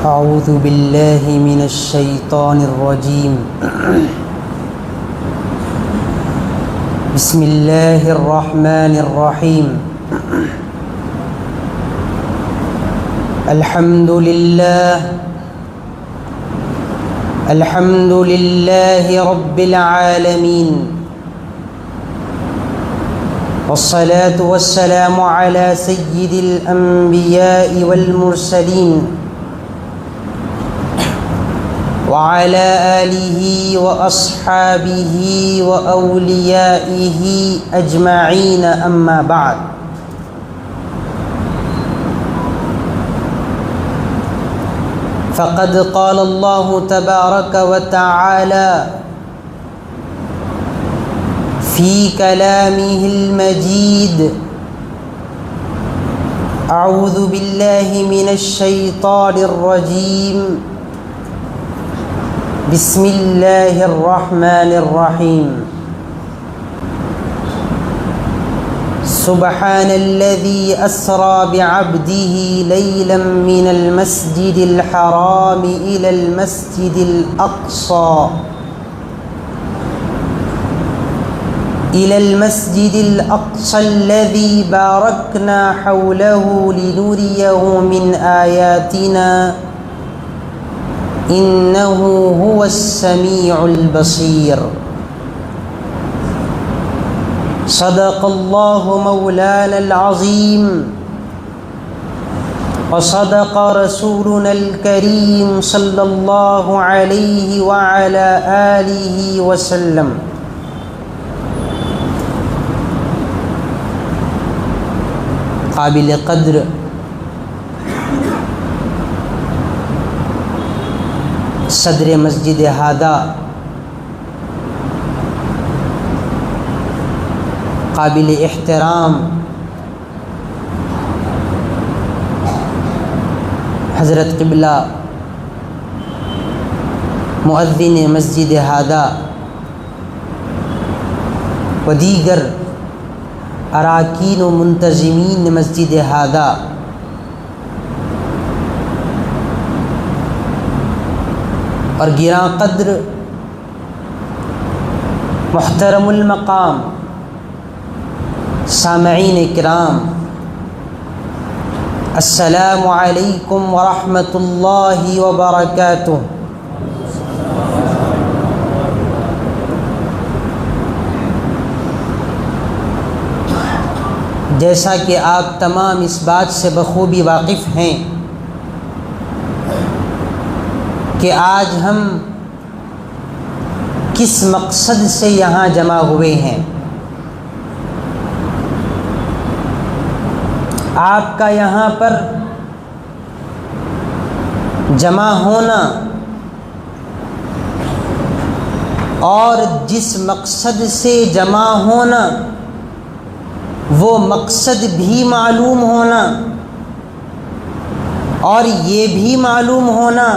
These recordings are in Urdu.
اعوذ باللہ من الشیطان الرجیم بسم اللہ الرحمن الرحیم الحمد للہ رب العالمین والصلاة والسلام على سید الانبیاء والمرسلین وعلى آلہ واصحابہ واولیائہ اجمعین اما بعد۔ فقد قال اللہ تبارک وتعالی فی کلامہ المجید اعوذ باللہ من الشیطان الرجیم بسم اللہ الرحمن الرحیم سبحان الذي أسرى بعبده ليلا من المسجد الحرام إلى المسجد الأقصى الذي باركنا حوله لنريه من آياتنا إنه هو السميع البصير۔ صدق الله مولانا العظيم وصدق رسولنا الكريم صلى الله عليه وعلى آله وسلم۔ قابل قدر صدر مسجد ہادہ، قابل احترام حضرت قبلہ مؤذن مسجد ہادہ و دیگر اراکین و منتظمین مسجد ہادہ، اور گراں قدر محترم المقام سامعین کرام، السلام علیکم ورحمۃ اللہ وبرکاتہ۔ جیسا کہ آپ تمام اس بات سے بخوبی واقف ہیں کہ آج ہم کس مقصد سے یہاں جمع ہوئے ہیں۔ آپ کا یہاں پر جمع ہونا اور جس مقصد سے جمع ہونا وہ مقصد بھی معلوم ہونا، اور یہ بھی معلوم ہونا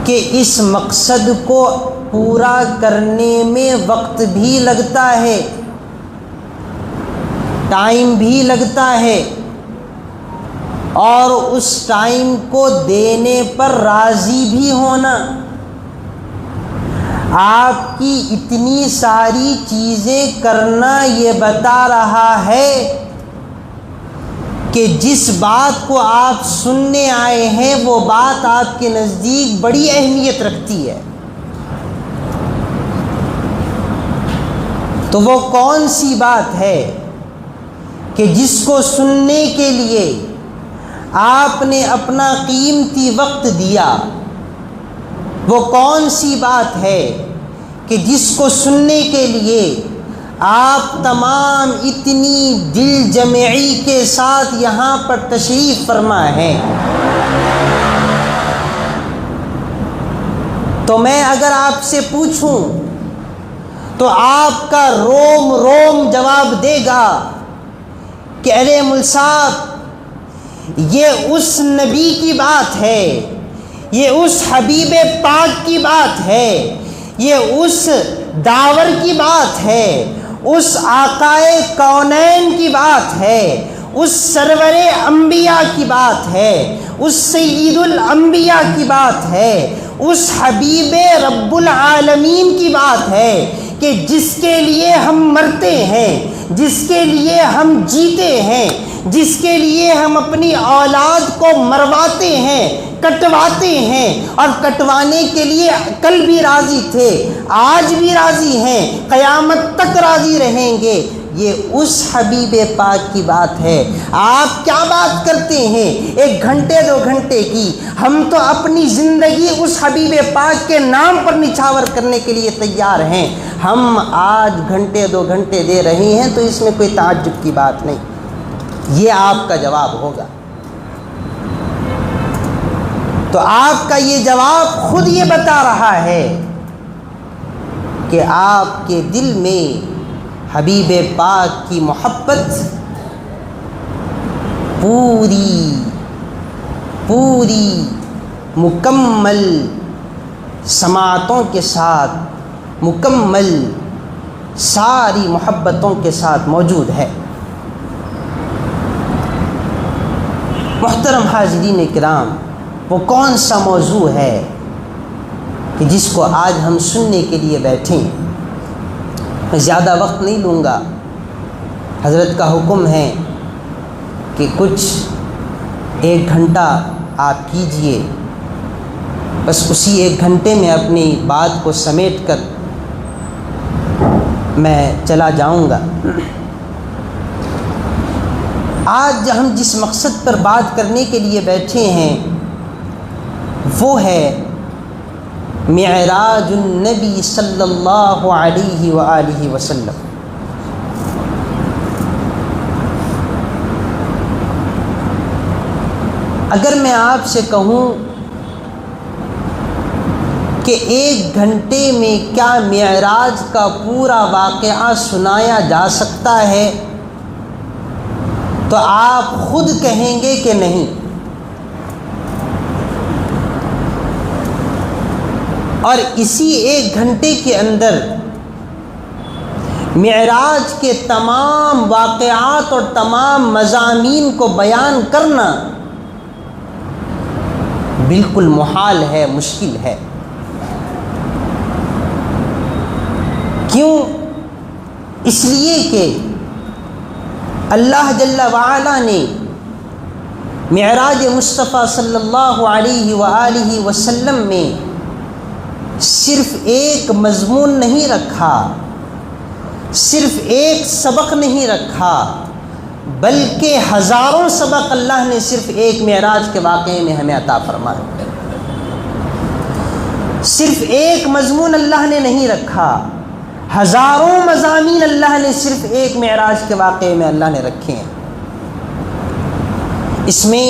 کہ اس مقصد کو پورا کرنے میں وقت بھی لگتا ہے، ٹائم بھی لگتا ہے، اور اس ٹائم کو دینے پر راضی بھی ہونا۔ آپ کی اتنی ساری چیزیں کرنا یہ بتا رہا ہے کہ جس بات کو آپ سننے آئے ہیں وہ بات آپ کے نزدیک بڑی اہمیت رکھتی ہے۔ تو وہ کون سی بات ہے کہ جس کو سننے کے لیے آپ نے اپنا قیمتی وقت دیا؟ وہ کون سی بات ہے کہ جس کو سننے کے لیے آپ تمام اتنی دل جمعی کے ساتھ یہاں پر تشریف فرما ہیں؟ تو میں اگر آپ سے پوچھوں تو آپ کا روم روم جواب دے گا کہ ارے مول صاحب، یہ اس نبی کی بات ہے، یہ اس حبیب پاک کی بات ہے، یہ اس داور کی بات ہے، اس آقائے کونین کی بات ہے، اس سرور انبیاء کی بات ہے، اس سید الانبیاء کی بات ہے، اس حبیب رب العالمین کی بات ہے کہ جس کے لیے ہم مرتے ہیں، جس کے لیے ہم جیتے ہیں، جس کے لیے ہم اپنی اولاد کو مرواتے ہیں، کٹواتے ہیں، اور کٹوانے کے لیے کل بھی راضی تھے، آج بھی راضی ہیں، قیامت تک راضی رہیں گے، یہ اس حبیب پاک کی بات ہے۔ آپ کیا بات کرتے ہیں 1 گھنٹے 2 گھنٹے کی؟ ہم تو اپنی زندگی اس حبیب پاک کے نام پر نچھاور کرنے کے لیے تیار ہیں۔ ہم آج گھنٹے 2 گھنٹے دے رہے ہیں تو اس میں کوئی تعجب کی بات نہیں۔ یہ آپ کا جواب ہوگا۔ تو آپ کا یہ جواب خود یہ بتا رہا ہے کہ آپ کے دل میں حبیب پاک کی محبت پوری مکمل سماعتوں کے ساتھ، مکمل ساری محبتوں کے ساتھ موجود ہے۔ محترم حاضرین کرام، وہ کون سا موضوع ہے کہ جس کو آج ہم سننے کے لیے بیٹھیں؟ میں زیادہ وقت نہیں لوں گا، حضرت کا حکم ہے کہ کچھ 1 گھنٹہ آپ کیجئے، بس اسی 1 گھنٹے میں اپنی بات کو سمیٹ کر میں چلا جاؤں گا۔ آج ہم جس مقصد پر بات کرنے کے لیے بیٹھے ہیں وہ ہے معراج النبی صلی اللہ علیہ وآلہ وسلم۔ اگر میں آپ سے کہوں کہ 1 گھنٹے میں کیا معراج کا پورا واقعہ سنایا جا سکتا ہے تو آپ خود کہیں گے کہ نہیں۔ اور اسی 1 گھنٹے کے اندر معراج کے تمام واقعات اور تمام مضامین کو بیان کرنا بالکل محال ہے، مشکل ہے۔ کیوں؟ اس لیے کہ اللہ جل وعلا نے معراج مصطفیٰ صلی اللہ علیہ وآلہ وسلم میں صرف 1 مضمون نہیں رکھا، صرف 1 سبق نہیں رکھا، بلکہ ہزاروں سبق اللہ نے صرف 1 معراج کے واقعے میں ہمیں عطا فرمایا۔ صرف 1 مضمون اللہ نے نہیں رکھا، ہزاروں مضامین اللہ نے صرف 1 معراج کے واقعے میں اللہ نے رکھے ہیں۔ اس میں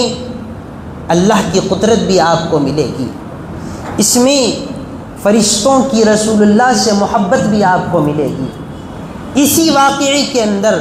اللہ کی قدرت بھی آپ کو ملے گی، اس میں فرشتوں کی رسول اللہ سے محبت بھی آپ کو ملے گی۔ اسی واقعے کے اندر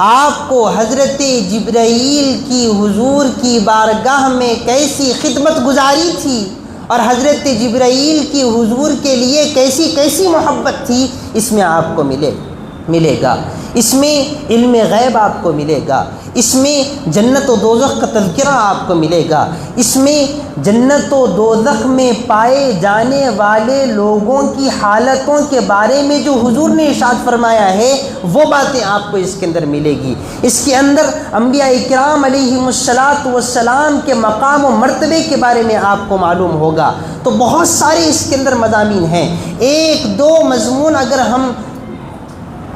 آپ کو حضرت جبرائیل کی حضور کی بارگاہ میں کیسی خدمت گزاری تھی اور حضرت جبرائیل کی حضور کے لیے کیسی کیسی محبت تھی، اس میں آپ کو ملے گا۔ اس میں علم غیب آپ کو ملے گا، اس میں جنت و دوزخ کا تذکرہ آپ کو ملے گا، اس میں جنت و دوزخ میں پائے جانے والے لوگوں کی حالتوں کے بارے میں جو حضور نے ارشاد فرمایا ہے وہ باتیں آپ کو اس کے اندر ملے گی۔ اس کے اندر انبیاء کرام علیہم السلام کے مقام و مرتبے کے بارے میں آپ کو معلوم ہوگا۔ تو بہت سارے اس کے اندر مضامین ہیں۔ 1-2 مضمون اگر ہم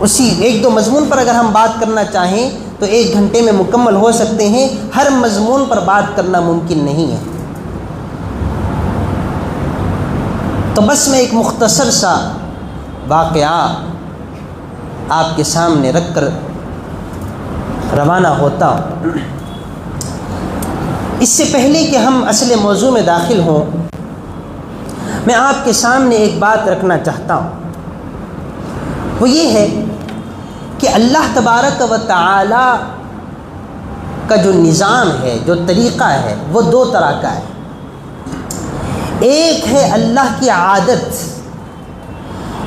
اسی 1-2 مضمون پر اگر ہم بات کرنا چاہیں تو 1 گھنٹے میں مکمل ہو سکتے ہیں، ہر مضمون پر بات کرنا ممکن نہیں ہے۔ تو بس میں ایک مختصر سا واقعہ آپ کے سامنے رکھ کر روانہ ہوتا ہوں۔ اس سے پہلے کہ ہم اصل موضوع میں داخل ہوں، میں آپ کے سامنے ایک بات رکھنا چاہتا ہوں، وہ یہ ہے کہ اللہ تبارک و تعالی کا جو نظام ہے، جو طریقہ ہے، وہ 2 طرح کا ہے۔ ایک ہے اللہ کی عادت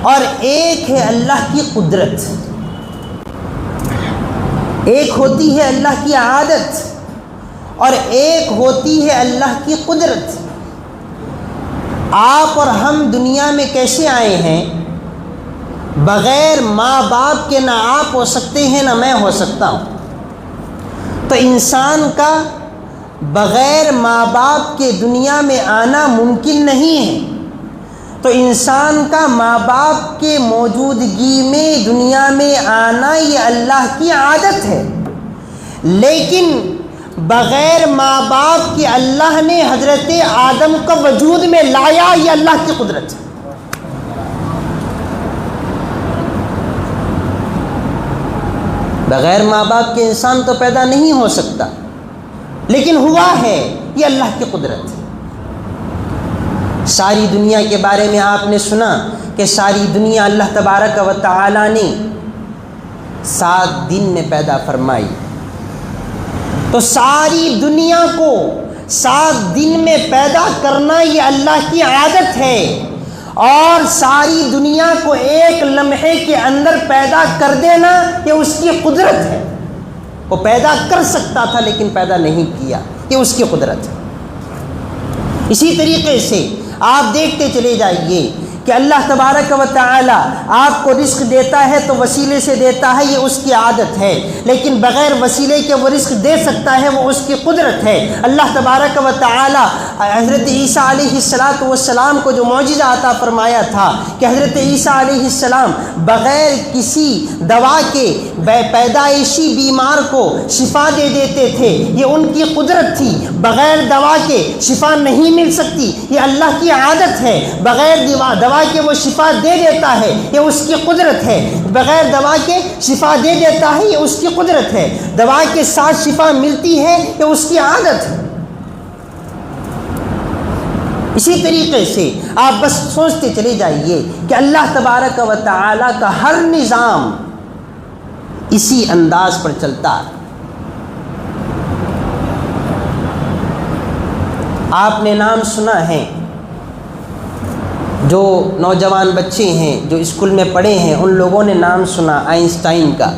اور ایک ہے اللہ کی قدرت۔ ایک ہوتی ہے اللہ کی عادت اور ایک ہوتی ہے اللہ کی قدرت۔ آپ اور ہم دنیا میں کیسے آئے ہیں؟ بغیر ماں باپ کے نہ آپ ہو سکتے ہیں نہ میں ہو سکتا ہوں۔ تو انسان کا بغیر ماں باپ کے دنیا میں آنا ممکن نہیں ہے۔ تو انسان کا ماں باپ کے موجودگی میں دنیا میں آنا یہ اللہ کی عادت ہے، لیکن بغیر ماں باپ کے اللہ نے حضرت آدم کو وجود میں لایا، یہ اللہ کی قدرت ہے۔ بغیر ماں باپ کے انسان تو پیدا نہیں ہو سکتا، لیکن ہوا ہے، یہ اللہ کی قدرت ہے۔ ساری دنیا کے بارے میں آپ نے سنا کہ ساری دنیا اللہ تبارک و تعالی نے 7 دن میں پیدا فرمائی۔ تو ساری دنیا کو 7 دن میں پیدا کرنا یہ اللہ کی عادت ہے، اور ساری دنیا کو ایک لمحے کے اندر پیدا کر دینا یہ اس کی قدرت ہے۔ وہ پیدا کر سکتا تھا لیکن پیدا نہیں کیا، یہ اس کی قدرت ہے۔ اسی طریقے سے آپ دیکھتے چلے جائیے کہ اللہ تبارک و تعالی آپ کو رزق دیتا ہے تو وسیلے سے دیتا ہے، یہ اس کی عادت ہے، لیکن بغیر وسیلے کے وہ رزق دے سکتا ہے، وہ اس کی قدرت ہے۔ اللہ تبارک و تعالی حضرت عیسیٰ علیہ السلام کو جو معجزہ عطا فرمایا تھا کہ حضرت عیسیٰ علیہ السلام بغیر کسی دوا کے پیدائشی بیمار کو شفا دے دیتے تھے، یہ ان کی قدرت تھی۔ بغیر دوا کے شفا نہیں مل سکتی، یہ اللہ کی عادت ہے۔ بغیر دوا کے وہ شفا دے دیتا ہے، یہ اس کی قدرت ہے۔ بغیر دوا کے شفا دے دیتا ہے، یہ اس کی قدرت ہے۔ دوا کے ساتھ شفا ملتی ہے، یہ اس کی عادت ہے۔ اسی طریقے سے آپ بس سوچتے چلے جائیے کہ اللہ تبارک و تعالی کا ہر نظام اسی انداز پر چلتا ہے۔ آپ نے نام سنا ہے، جو نوجوان بچے ہیں جو اسکول میں پڑھے ہیں ان لوگوں نے نام سنا آئنسٹائن کا۔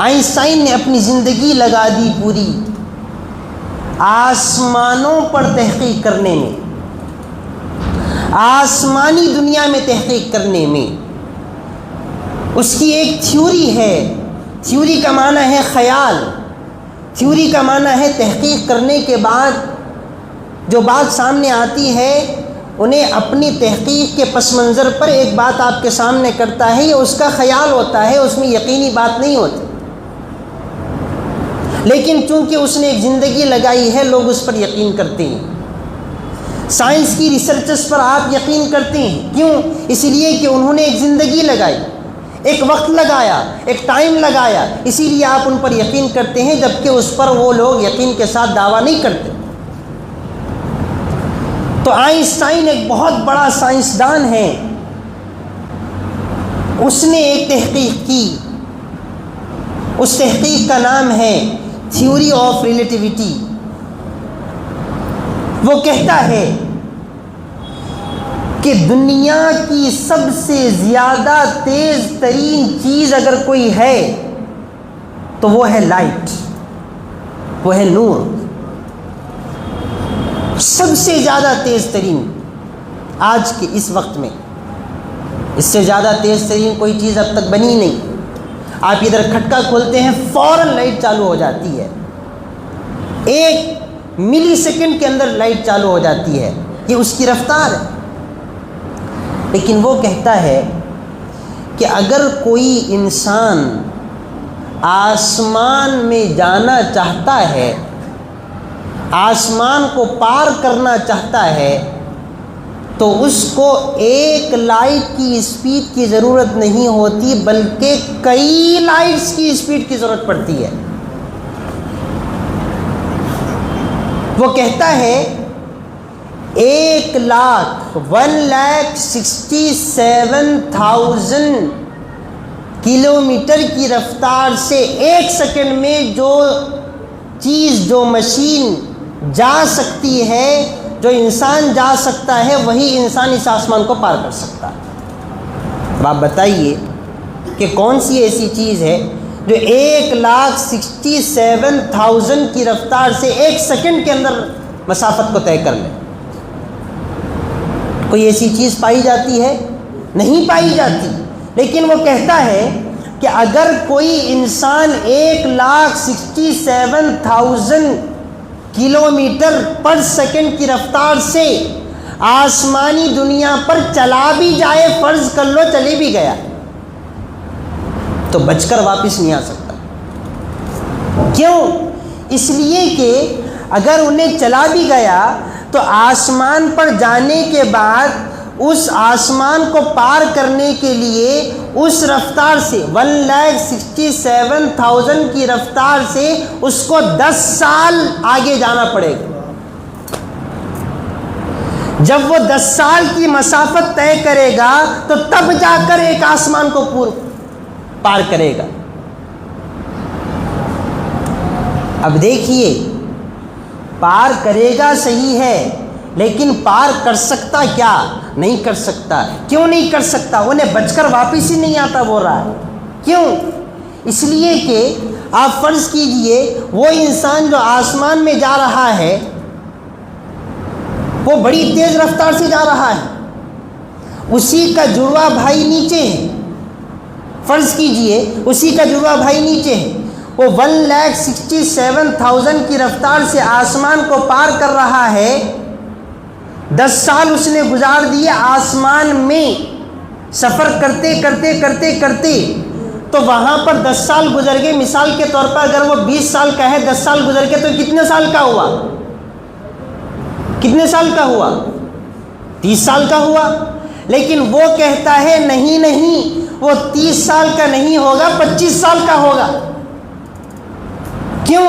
آئنسٹائن نے اپنی زندگی لگا دی پوری آسمانوں پر تحقیق کرنے میں، آسمانی دنیا میں تحقیق کرنے میں۔ اس کی ایک تھیوری ہے، تھیوری کا معنی ہے خیال، تھیوری کا معنی ہے تحقیق کرنے کے بعد جو بات سامنے آتی ہے انہیں اپنی تحقیق کے پس منظر پر ایک بات آپ کے سامنے کرتا ہے، یہ اس کا خیال ہوتا ہے، اس میں یقینی بات نہیں ہوتی، لیکن چونکہ اس نے ایک زندگی لگائی ہے لوگ اس پر یقین کرتے ہیں۔ سائنس کی ریسرچز پر آپ یقین کرتے ہیں، کیوں؟ اس لیے کہ انہوں نے ایک زندگی لگائی، ایک وقت لگایا، ایک ٹائم لگایا، اسی لیے آپ ان پر یقین کرتے ہیں، جبکہ اس پر وہ لوگ یقین کے ساتھ دعویٰ نہیں کرتے۔ تو آئنسٹائن ایک بہت بڑا سائنسدان ہے، اس نے ایک تحقیق کی، اس تحقیق کا نام ہے تھیوری آف ریلیٹیوٹی۔ وہ کہتا ہے کہ دنیا کی سب سے زیادہ تیز ترین چیز اگر کوئی ہے تو وہ ہے لائٹ، وہ ہے نور۔ سب سے زیادہ تیز ترین آج کے اس وقت میں، اس سے زیادہ تیز ترین کوئی چیز اب تک بنی نہیں۔ آپ ادھر کھٹکا کھولتے ہیں فوراً لائٹ چالو ہو جاتی ہے، 1 ملی سیکنڈ کے اندر لائٹ چالو ہو جاتی ہے، یہ اس کی رفتار ہے۔ لیکن وہ کہتا ہے کہ اگر کوئی انسان آسمان میں جانا چاہتا ہے، آسمان کو پار کرنا چاہتا ہے، تو اس کو 1 لائٹ کی اسپیڈ کی ضرورت نہیں ہوتی بلکہ کئی لائٹس کی اسپیڈ کی ضرورت پڑتی ہے۔ وہ کہتا ہے 1,67,000 کلومیٹر کی رفتار سے 1 سیکنڈ میں جو چیز، جو مشین جا سکتی ہے، جو انسان جا سکتا ہے، وہی انسان اس آسمان کو پار کر سکتا ہے۔ اب آپ بتائیے کہ کون سی ایسی چیز ہے جو 1,67,000 کی رفتار سے 1 سیکنڈ کے اندر مسافت کو طے کر لے. کوئی ایسی چیز پائی جاتی ہے؟ نہیں پائی جاتی. لیکن وہ کہتا ہے کہ اگر کوئی انسان 1,67,000 کلومیٹر پر سیکنڈ کی رفتار سے آسمانی دنیا پر چلا بھی جائے، فرض کر لو چلے بھی گیا، تو بچ کر واپس نہیں آ سکتا. کیوں؟ اس لیے کہ اگر انہیں چلا بھی گیا تو آسمان پر جانے کے بعد اس آسمان کو پار کرنے کے لیے اس رفتار سے 1,67,000 کی رفتار سے اس کو 10 سال آگے جانا پڑے گا. جب وہ 10 سال کی مسافت طے کرے گا تو تب جا کر ایک آسمان کو پار کرے گا. اب دیکھیے، پار کرے گا صحیح ہے، لیکن پار کر سکتا کیا؟ نہیں کر سکتا. کیوں نہیں کر سکتا؟ انہیں بچ کر واپس ہی نہیں آتا بول رہا ہے. کیوں؟ اس لیے کہ آپ فرض کیجئے وہ انسان جو آسمان میں جا رہا ہے وہ بڑی تیز رفتار سے جا رہا ہے، اسی کا جڑواں بھائی نیچے ہے. فرض کیجئے اسی کا جڑواں بھائی نیچے ہے، وہ 1,67,000 کی رفتار سے آسمان کو پار کر رہا ہے. 10 سال اس نے گزار دیے آسمان میں سفر کرتے کرتے کرتے کرتے، تو وہاں پر 10 سال گزر گئے. مثال کے طور پر اگر وہ 20 سال کا ہے، 10 سال گزر گئے تو کتنے سال کا ہوا؟ کتنے سال کا ہوا؟ 30 سال کا ہوا. لیکن وہ کہتا ہے نہیں نہیں، وہ 30 سال کا نہیں ہوگا، 25 سال کا ہوگا. کیوں؟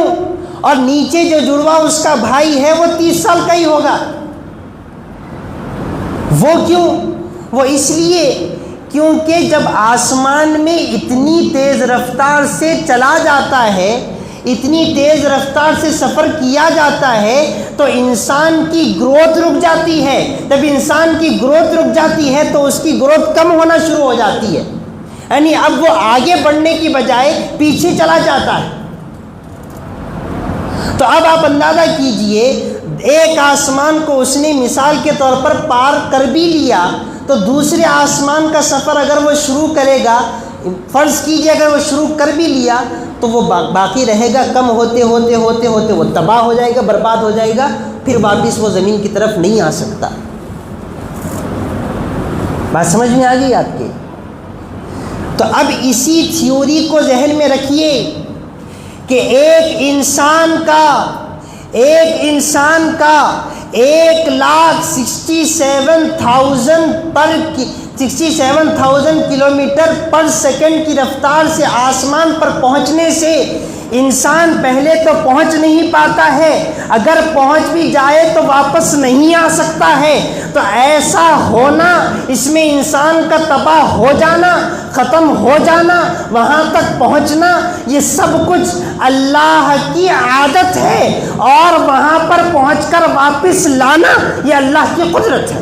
اور نیچے جو جڑواں اس کا بھائی ہے وہ 30 سال کا ہی ہوگا. وہ کیوں؟ وہ اس لیے کیونکہ جب آسمان میں اتنی تیز رفتار سے چلا جاتا ہے، اتنی تیز رفتار سے سفر کیا جاتا ہے، تو انسان کی گروتھ رک جاتی ہے. جب انسان کی گروتھ رک جاتی ہے تو اس کی گروتھ کم ہونا شروع ہو جاتی ہے. یعنی اب وہ آگے بڑھنے کی بجائے پیچھے چلا جاتا ہے. تو اب آپ اندازہ کیجئے، ایک آسمان کو اس نے مثال کے طور پر پار کر بھی لیا، تو دوسرے آسمان کا سفر اگر وہ شروع کرے گا، فرض کیجئے اگر وہ شروع کر بھی لیا تو وہ باقی رہے گا، کم ہوتے ہوتے ہوتے ہوتے وہ تباہ ہو جائے گا، برباد ہو جائے گا، پھر واپس وہ زمین کی طرف نہیں آ سکتا. بات سمجھ میں آ گئی آپ کے؟ تو اب اسی تھیوری کو ذہن میں رکھیے کہ ایک انسان کا 1,67,000 کلومیٹر پر سیکنڈ کی رفتار سے آسمان پر پہنچنے سے انسان پہلے تو پہنچ نہیں پاتا ہے، اگر پہنچ بھی جائے تو واپس نہیں آ سکتا ہے. تو ایسا ہونا، اس میں انسان کا تباہ ہو جانا، ختم ہو جانا، وہاں تک پہنچنا، یہ سب کچھ اللہ کی عادت ہے، اور وہاں پر پہنچ کر واپس لانا یہ اللہ کی قدرت ہے.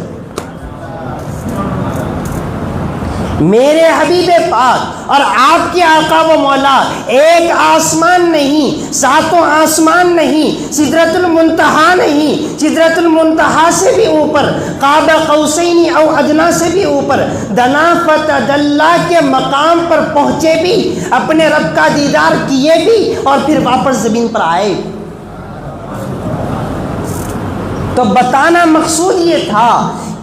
میرے حبیب پاک اور آپ کے آقا و مولا ایک آسمان نہیں، 7 آسمان نہیں، سدرۃ المنتہا نہیں، سدرۃ المنتہا سے بھی اوپر، قاب قوسین او ادنا سے بھی اوپر، دنا فتدلی کے مقام پر پہنچے بھی، اپنے رب کا دیدار کیے بھی، اور پھر واپس زمین پر آئے. تو بتانا مقصود یہ تھا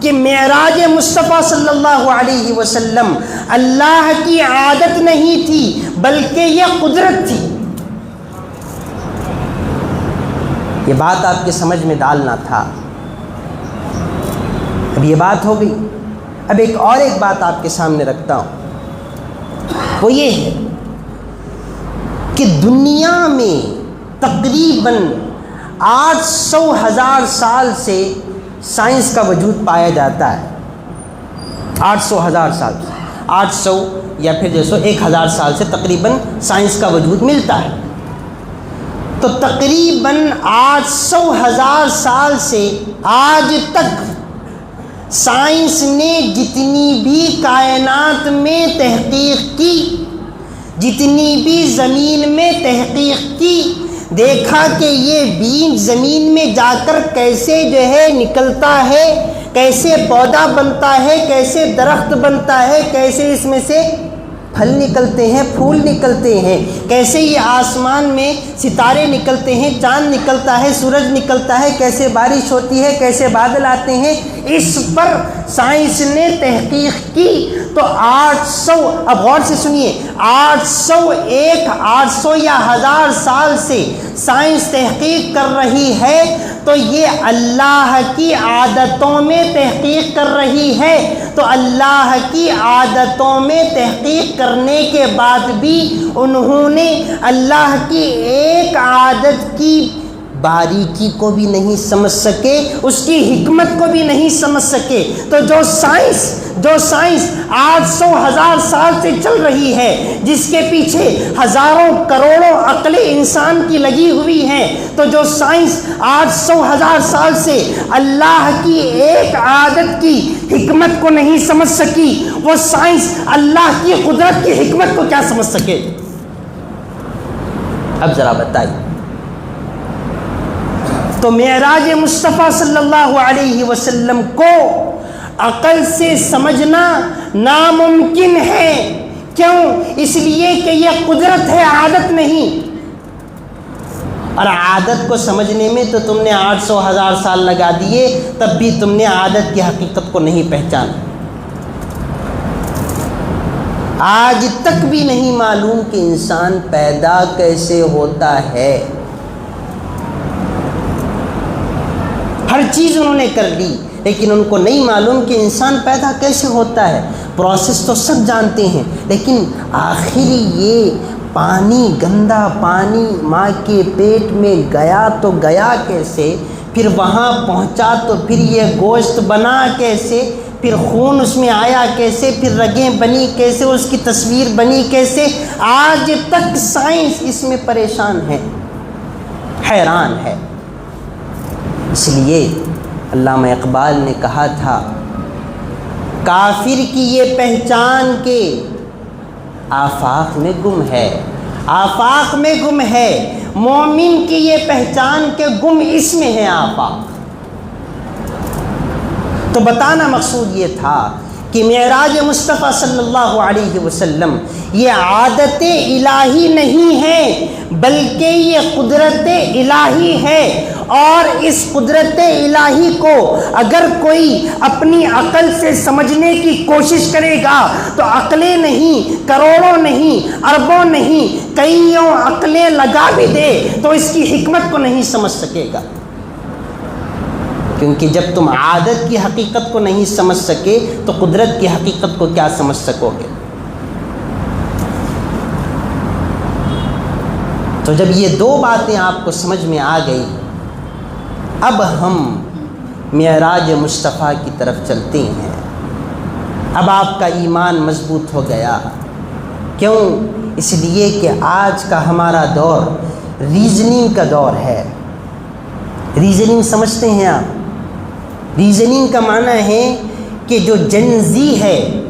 کہ معراج مصطفیٰ صلی اللہ علیہ وسلم اللہ کی عادت نہیں تھی، بلکہ یہ قدرت تھی. یہ بات آپ کے سمجھ میں ڈالنا تھا. اب یہ بات ہو گئی. اب ایک بات آپ کے سامنے رکھتا ہوں، وہ یہ ہے کہ دنیا میں تقریباً 800,000 سال سے سائنس کا وجود پایا جاتا ہے. 800,000 سال، 800 یا پھر 1,000 سال سے تقریباً سائنس کا وجود ملتا ہے. تو تقریباً 800,000 سال سے آج تک سائنس نے جتنی بھی کائنات میں تحقیق کی، جتنی بھی زمین میں تحقیق کی، دیکھا کہ یہ بیج زمین میں جا کر کیسے جو ہے نکلتا ہے، کیسے پودا بنتا ہے، کیسے درخت بنتا ہے، کیسے اس میں سے پھل نکلتے ہیں، پھول نکلتے ہیں، کیسے یہ آسمان میں ستارے نکلتے ہیں، چاند نکلتا ہے، سورج نکلتا ہے، کیسے بارش ہوتی ہے، کیسے بادل آتے ہیں، اس پر سائنس نے تحقیق کی تو 800، اب غور سے سنیے، 800 یا 1000 سال سے سائنس تحقیق کر رہی ہے، تو یہ اللہ کی عادتوں میں تحقیق کر رہی ہے، تو اللہ کی عادتوں میں تحقیق کرنے کے بعد بھی انہوں نے اللہ کی ایک عادت کی باریکی کو بھی نہیں سمجھ سکے، اس کی حکمت کو بھی نہیں سمجھ سکے۔ تو جو سائنس 800,000 سال سے چل رہی ہے، جس کے پیچھے ہزاروں کروڑوں عقلیں انسان کی لگی ہوئی ہیں، تو جو سائنس 800,000 سال سے اللہ کی ایک عادت کی حکمت کو نہیں سمجھ سکی، وہ سائنس اللہ کی قدرت کی حکمت کو کیا سمجھ سکے؟ اب ذرا بتائیے۔ تو معراج مصطفیٰ صلی اللہ علیہ وسلم کو عقل سے سمجھنا ناممکن ہے۔ کیوں؟ اس لیے کہ یہ قدرت ہے، عادت نہیں۔ اور عادت کو سمجھنے میں تو تم نے 800,000 سال لگا دیے، تب بھی تم نے عادت کی حقیقت کو نہیں پہچانا۔ آج تک بھی نہیں معلوم کہ انسان پیدا کیسے ہوتا ہے۔ ہر چیز انہوں نے کر لی، لیکن ان کو نہیں معلوم کہ انسان پیدا کیسے ہوتا ہے۔ پروسیس تو سب جانتے ہیں، لیکن آخر یہ پانی، گندا پانی ماں کے پیٹ میں گیا تو گیا کیسے، پھر وہاں پہنچا تو پھر یہ گوشت بنا کیسے، پھر خون اس میں آیا کیسے، پھر رگیں بنی کیسے، اس کی تصویر بنی کیسے، آج تک سائنس اس میں پریشان ہے، حیران ہے۔ اس لیے علامہ اقبال نے کہا تھا، کافر کی یہ پہچان کہ آفاق میں گم ہے، آفاق میں گم ہے، مومن کی یہ پہچان کہ گم اس میں ہے آفاق۔ تو بتانا مقصود یہ تھا کہ معراج مصطفیٰ صلی اللہ علیہ وسلم یہ عادت الہی نہیں ہے، بلکہ یہ قدرت الہی ہے، اور اس قدرت الہی کو اگر کوئی اپنی عقل سے سمجھنے کی کوشش کرے گا تو عقلیں نہیں، کروڑوں نہیں، اربوں نہیں، کئیوں عقلیں لگا بھی دے تو اس کی حکمت کو نہیں سمجھ سکے گا۔ کیونکہ جب تم عادت کی حقیقت کو نہیں سمجھ سکے تو قدرت کی حقیقت کو کیا سمجھ سکو گے؟ تو جب یہ دو باتیں آپ کو سمجھ میں آ گئی، اب ہم معراج مصطفیٰ کی طرف چلتے ہیں۔ اب آپ کا ایمان مضبوط ہو گیا۔ کیوں؟ اس لیے کہ آج کا ہمارا دور ریزننگ کا دور ہے۔ ریزننگ سمجھتے ہیں آپ؟ ریزننگ کا معنی ہے کہ جو جنزی ہے،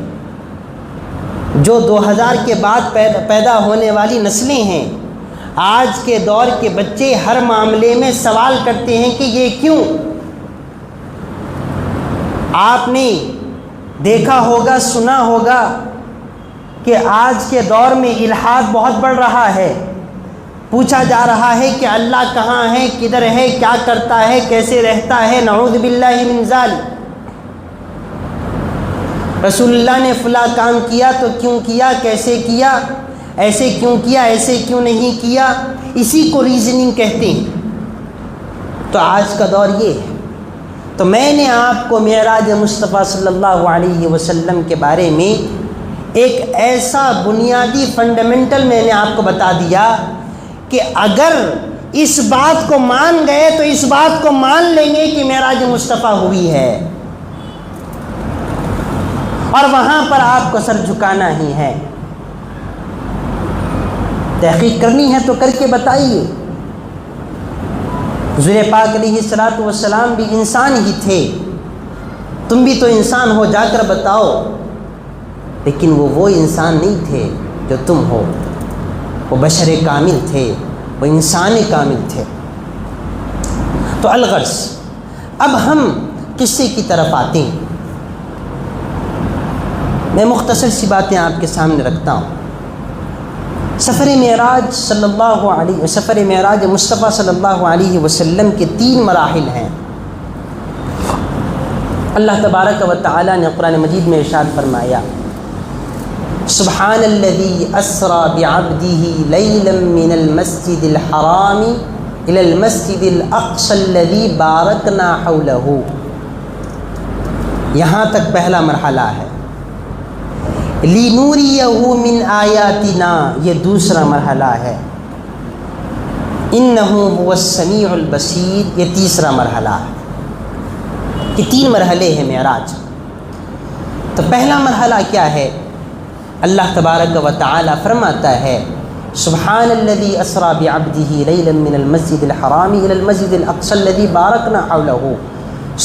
جو 2000 کے بعد پیدا ہونے والی نسلیں ہیں، آج کے دور کے بچے ہر معاملے میں سوال کرتے ہیں کہ یہ کیوں؟ آپ نے دیکھا ہوگا، سنا ہوگا کہ آج کے دور میں الحاد بہت بڑھ رہا ہے۔ پوچھا جا رہا ہے کہ اللہ کہاں ہے، کدھر ہے، کیا کرتا ہے، کیسے رہتا ہے، نعوذ باللہ من ذالک۔ رسول اللہ نے فلاں کام کیا تو کیوں کیا، کیسے کیا، ایسے کیوں کیا، ایسے کیوں نہیں کیا، اسی کو ریزننگ کہتے ہیں۔ تو آج کا دور یہ ہے۔ تو میں نے آپ کو معراج مصطفیٰ صلی اللہ علیہ وسلم کے بارے میں ایک ایسا بنیادی فنڈامنٹل میں نے آپ کو بتا دیا کہ اگر اس بات کو مان گئے تو اس بات کو مان لیں گے کہ معراج مصطفیٰ ہوئی ہے، اور وہاں پر آپ کو سر جھکانا ہی ہے۔ تحقیق کرنی ہے تو کر کے بتائیے۔ حضور پاک علیہ الصلوۃ والسلام بھی انسان ہی تھے، تم بھی تو انسان ہو، جا کر بتاؤ۔ لیکن وہ انسان نہیں تھے جو تم ہو۔ وہ بشر کامل تھے، وہ انسان کامل تھے۔ تو الغرض اب ہم قصے کی طرف آتے ہیں۔ میں مختصر سی باتیں آپ کے سامنے رکھتا ہوں۔ سفر معراج مصطفیٰ صلی اللہ علیہ وسلم کے 3 مراحل ہیں۔ اللہ تبارک و تعالی نے قرآن مجید میں ارشاد فرمایا، سبحان الذی اسری بعبدہ لیلا من المسجد الحرام الی المسجد الاقصی الذی بارکنا حولہ۔ یہاں تک پہلا مرحلہ ہے۔ لِنُورِيَهُ مِنْ آیَاتِنَا، یہ دوسرا مرحلہ ہے۔ إِنَّهُ هُوَ السَّمِيعُ الْبَصِيرُ، یہ تیسرا مرحلہ ہے۔ یہ 3 مرحلے ہیں معراج۔ تو پہلا مرحلہ کیا ہے؟ اللہ تبارک و تعالی فرماتا ہے، سبحان الذی اسری بعبدہ لیلا من المسجد الحرام الی المسجد الاقصی الذی بارکنا حولہ۔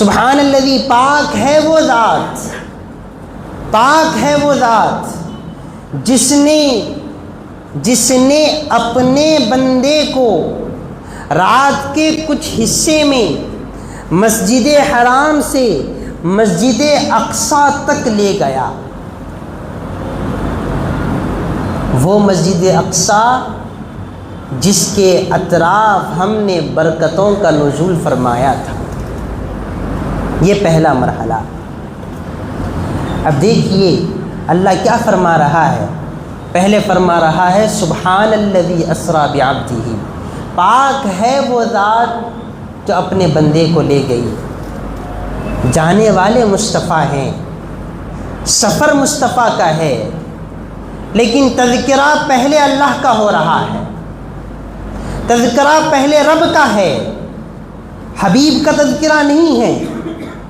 سبحان الذی، پاک ہے وہ ذات، پاک ہے وہ ذات جس نے اپنے بندے کو رات کے کچھ حصے میں مسجد حرام سے مسجد اقصی تک لے گیا۔ وہ مسجد اقصی جس کے اطراف ہم نے برکتوں کا نزول فرمایا تھا۔ یہ پہلا مرحلہ۔ اب دیکھیے اللہ کیا فرما رہا ہے۔ پہلے فرما رہا ہے سبحان الذی اسری بعبدہ، پاک ہے وہ ذات جو اپنے بندے کو لے گئی۔ جانے والے مصطفیٰ ہیں، سفر مصطفیٰ کا ہے، لیکن تذکرہ پہلے اللہ کا ہو رہا ہے، تذکرہ پہلے رب کا ہے، حبیب کا تذکرہ نہیں ہے،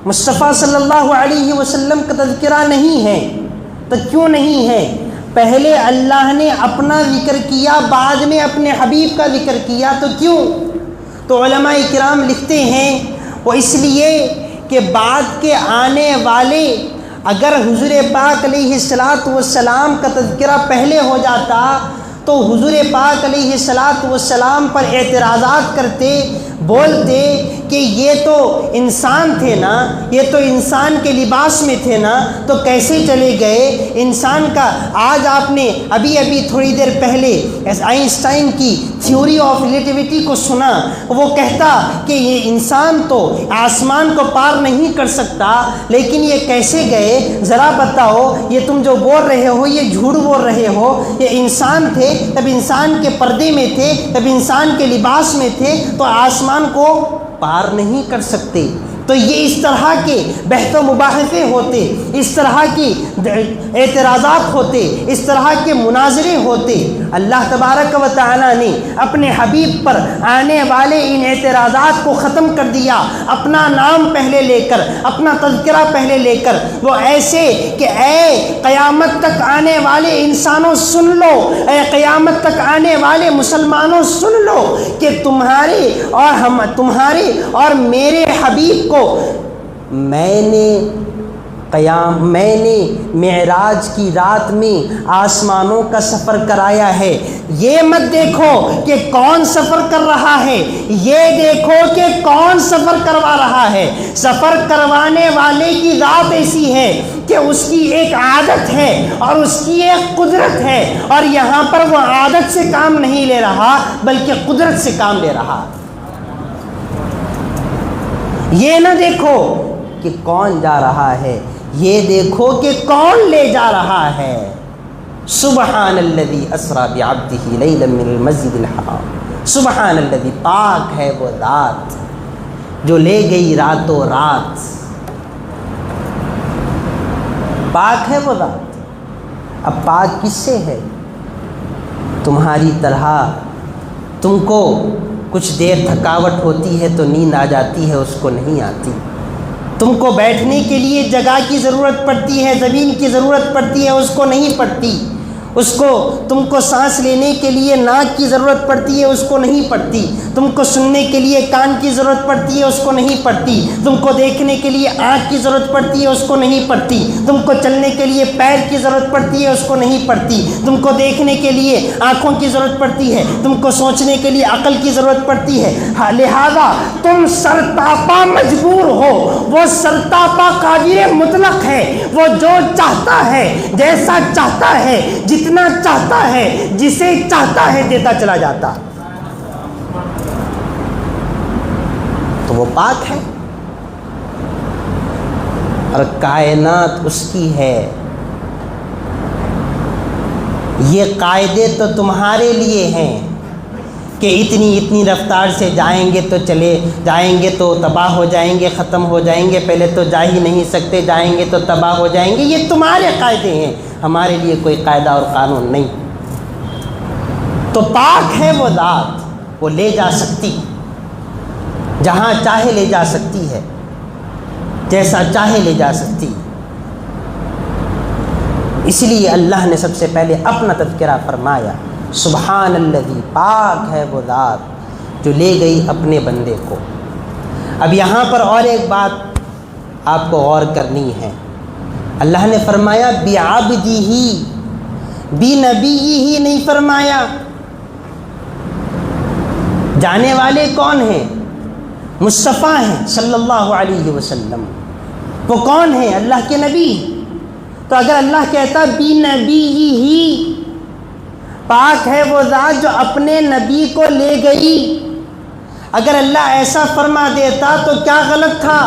مصطفیٰ صلی اللہ علیہ وسلم کا تذکرہ نہیں ہے۔ تو کیوں نہیں ہے؟ پہلے اللہ نے اپنا ذکر کیا، بعد میں اپنے حبیب کا ذکر کیا، تو کیوں؟ تو علماء کرام لکھتے ہیں وہ اس لیے کہ بعد کے آنے والے اگر حضور پاک علیہ السلام کا تذکرہ پہلے ہو جاتا تو حضور پاک علیہ السلام پر اعتراضات کرتے، بولتے کہ یہ تو انسان تھے نا، یہ تو انسان کے لباس میں تھے نا، تو کیسے چلے گئے؟ انسان کا آج آپ نے ابھی تھوڑی دیر پہلے آئنسٹائن کی تھیوری آف ریلیٹیوٹی کو سنا، وہ کہتا کہ یہ انسان تو آسمان کو پار نہیں کر سکتا، لیکن یہ کیسے گئے؟ ذرا بتاؤ، یہ تم جو بول رہے ہو یہ جھوٹ بول رہے ہو۔ یہ انسان تھے، تب انسان کے پردے میں تھے، تب انسان کے لباس میں تھے، تو آسمان کو پار نہیں کر سکتے۔ تو یہ اس طرح کے بحث و مباحثے ہوتے، اس طرح کی اعتراضات ہوتے، اس طرح کے مناظرے ہوتے۔ اللہ تبارک و تعالی نے اپنے حبیب پر آنے والے ان اعتراضات کو ختم کر دیا، اپنا نام پہلے لے کر، اپنا تذکرہ پہلے لے کر، وہ ایسے کہ اے قیامت تک آنے والے انسانوں سن لو، اے قیامت تک آنے والے مسلمانوں سن لو کہ تمہارے اور میرے حبیب کو میں نے معراج کی رات میں آسمانوں کا سفر کرایا ہے۔ یہ مت دیکھو کہ کون سفر کر رہا ہے، یہ دیکھو کہ کون سفر کروا رہا ہے۔ سفر کروانے والے کی ذات ایسی ہے کہ اس کی ایک عادت ہے اور اس کی ایک قدرت ہے، اور یہاں پر وہ عادت سے کام نہیں لے رہا بلکہ قدرت سے کام لے رہا۔ یہ نہ دیکھو کہ کون جا رہا ہے، یہ دیکھو کہ کون لے جا رہا ہے۔ سبحان الذی اسری بعبدہ لیلا من المسجد الحرام، سبحان الذی، پاک ہے وہ ذات جو لے گئی راتوں رات، پاک ہے وہ ذات۔ اب پاک کس سے ہے؟ تمہاری طرح تم کو کچھ دیر تھکاوٹ ہوتی ہے تو نیند آ جاتی ہے، اس کو نہیں آتی۔ تم کو بیٹھنے کے لیے جگہ کی ضرورت پڑتی ہے، زمین کی ضرورت پڑتی ہے، اس کو نہیں پڑتی۔ اس کو تم کو سانس لینے کے لیے ناک کی ضرورت پڑتی ہے، اس کو نہیں پڑتی. تم کو سننے کے لیے کان کی ضرورت پڑتی ہے، اس کو نہیں پڑتی. تم کو دیکھنے کے لیے آنکھ کی ضرورت پڑتی ہے، اس کو نہیں پڑتی. تم کو چلنے کے لیے پیر کی ضرورت پڑتی ہے، اس کو نہیں پڑتی. تم کو دیکھنے کے لیے آنکھوں کی ضرورت پڑتی ہے، تم کو سوچنے کے لیے عقل کی ضرورت پڑتی ہے. لہذا تم سرتاپا مجبور ہو. وہ سرتاپا قادر مطلق ہے، وہ جو چاہتا ہے جیسا چاہتا ہے جتنا چاہتا ہے جسے چاہتا ہے دیتا چلا جاتا. تو وہ پاک ہے اور کائنات اس کی ہے. یہ قاعدے تو تمہارے لیے ہیں کہ اتنی رفتار سے جائیں گے تو چلے جائیں گے تو تباہ ہو جائیں گے، ختم ہو جائیں گے، پہلے تو جا ہی نہیں سکتے، جائیں گے تو تباہ ہو جائیں گے. یہ تمہارے قاعدے ہیں، ہمارے لیے کوئی قاعدہ اور قانون نہیں. تو پاک ہے وہ ذات، وہ لے جا سکتی، جہاں چاہے لے جا سکتی ہے، جیسا چاہے لے جا سکتی. اس لیے اللہ نے سب سے پہلے اپنا تذکرہ فرمایا، سبحان الذی، پاک ہے وہ ذات جو لے گئی اپنے بندے کو. اب یہاں پر اور ایک بات آپ کو غور کرنی ہے. اللہ نے فرمایا بعبدہ، بنبیہ نہیں فرمایا. جانے والے کون ہیں؟ مصطفیٰ ہیں صلی اللہ علیہ وسلم. وہ کون ہیں؟ اللہ کے نبی. تو اگر اللہ کہتا بنبیہ، پاک ہے وہ ذات جو اپنے نبی کو لے گئی، اگر اللہ ایسا فرما دیتا تو کیا غلط تھا؟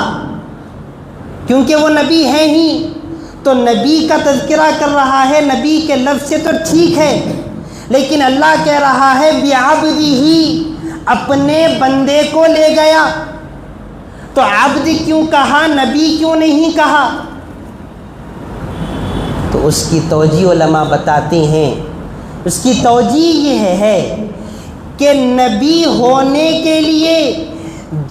کیونکہ وہ نبی ہے ہی، تو نبی کا تذکرہ کر رہا ہے، نبی کے لفظ سے تو ٹھیک ہے، لیکن اللہ کہہ رہا ہے بعبدہ، اپنے بندے کو لے گیا. تو عبد کیوں کہا، نبی کیوں نہیں کہا؟ تو اس کی توجیہ علماء بتاتے ہیں. اس کی توجیہ یہ ہے کہ نبی ہونے کے لیے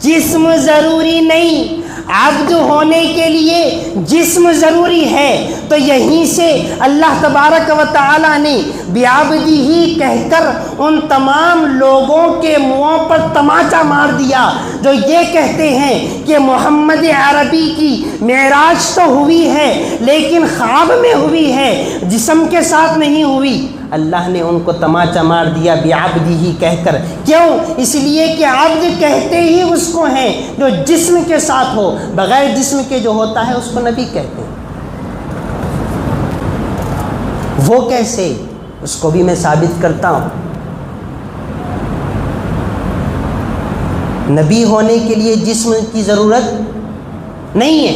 جسم ضروری نہیں، عبد ہونے کے لیے جسم ضروری ہے. تو یہیں سے اللہ تبارک و تعالی نے بعبدہ کہہ کر ان تمام لوگوں کے منہوں پر تماچا مار دیا جو یہ کہتے ہیں کہ محمد عربی کی معراج تو ہوئی ہے لیکن خواب میں ہوئی ہے، جسم کے ساتھ نہیں ہوئی. اللہ نے ان کو تماچا مار دیا بعبدہ کہہ کر. کیوں؟ اس لیے کہ عبد کہتے ہی اس کو ہیں جو جسم کے ساتھ ہو، بغیر جسم کے جو ہوتا ہے اس کو نبی کہتے ہیں. وہ کیسے؟ اس کو بھی میں ثابت کرتا ہوں. نبی ہونے کے لیے جسم کی ضرورت نہیں ہے.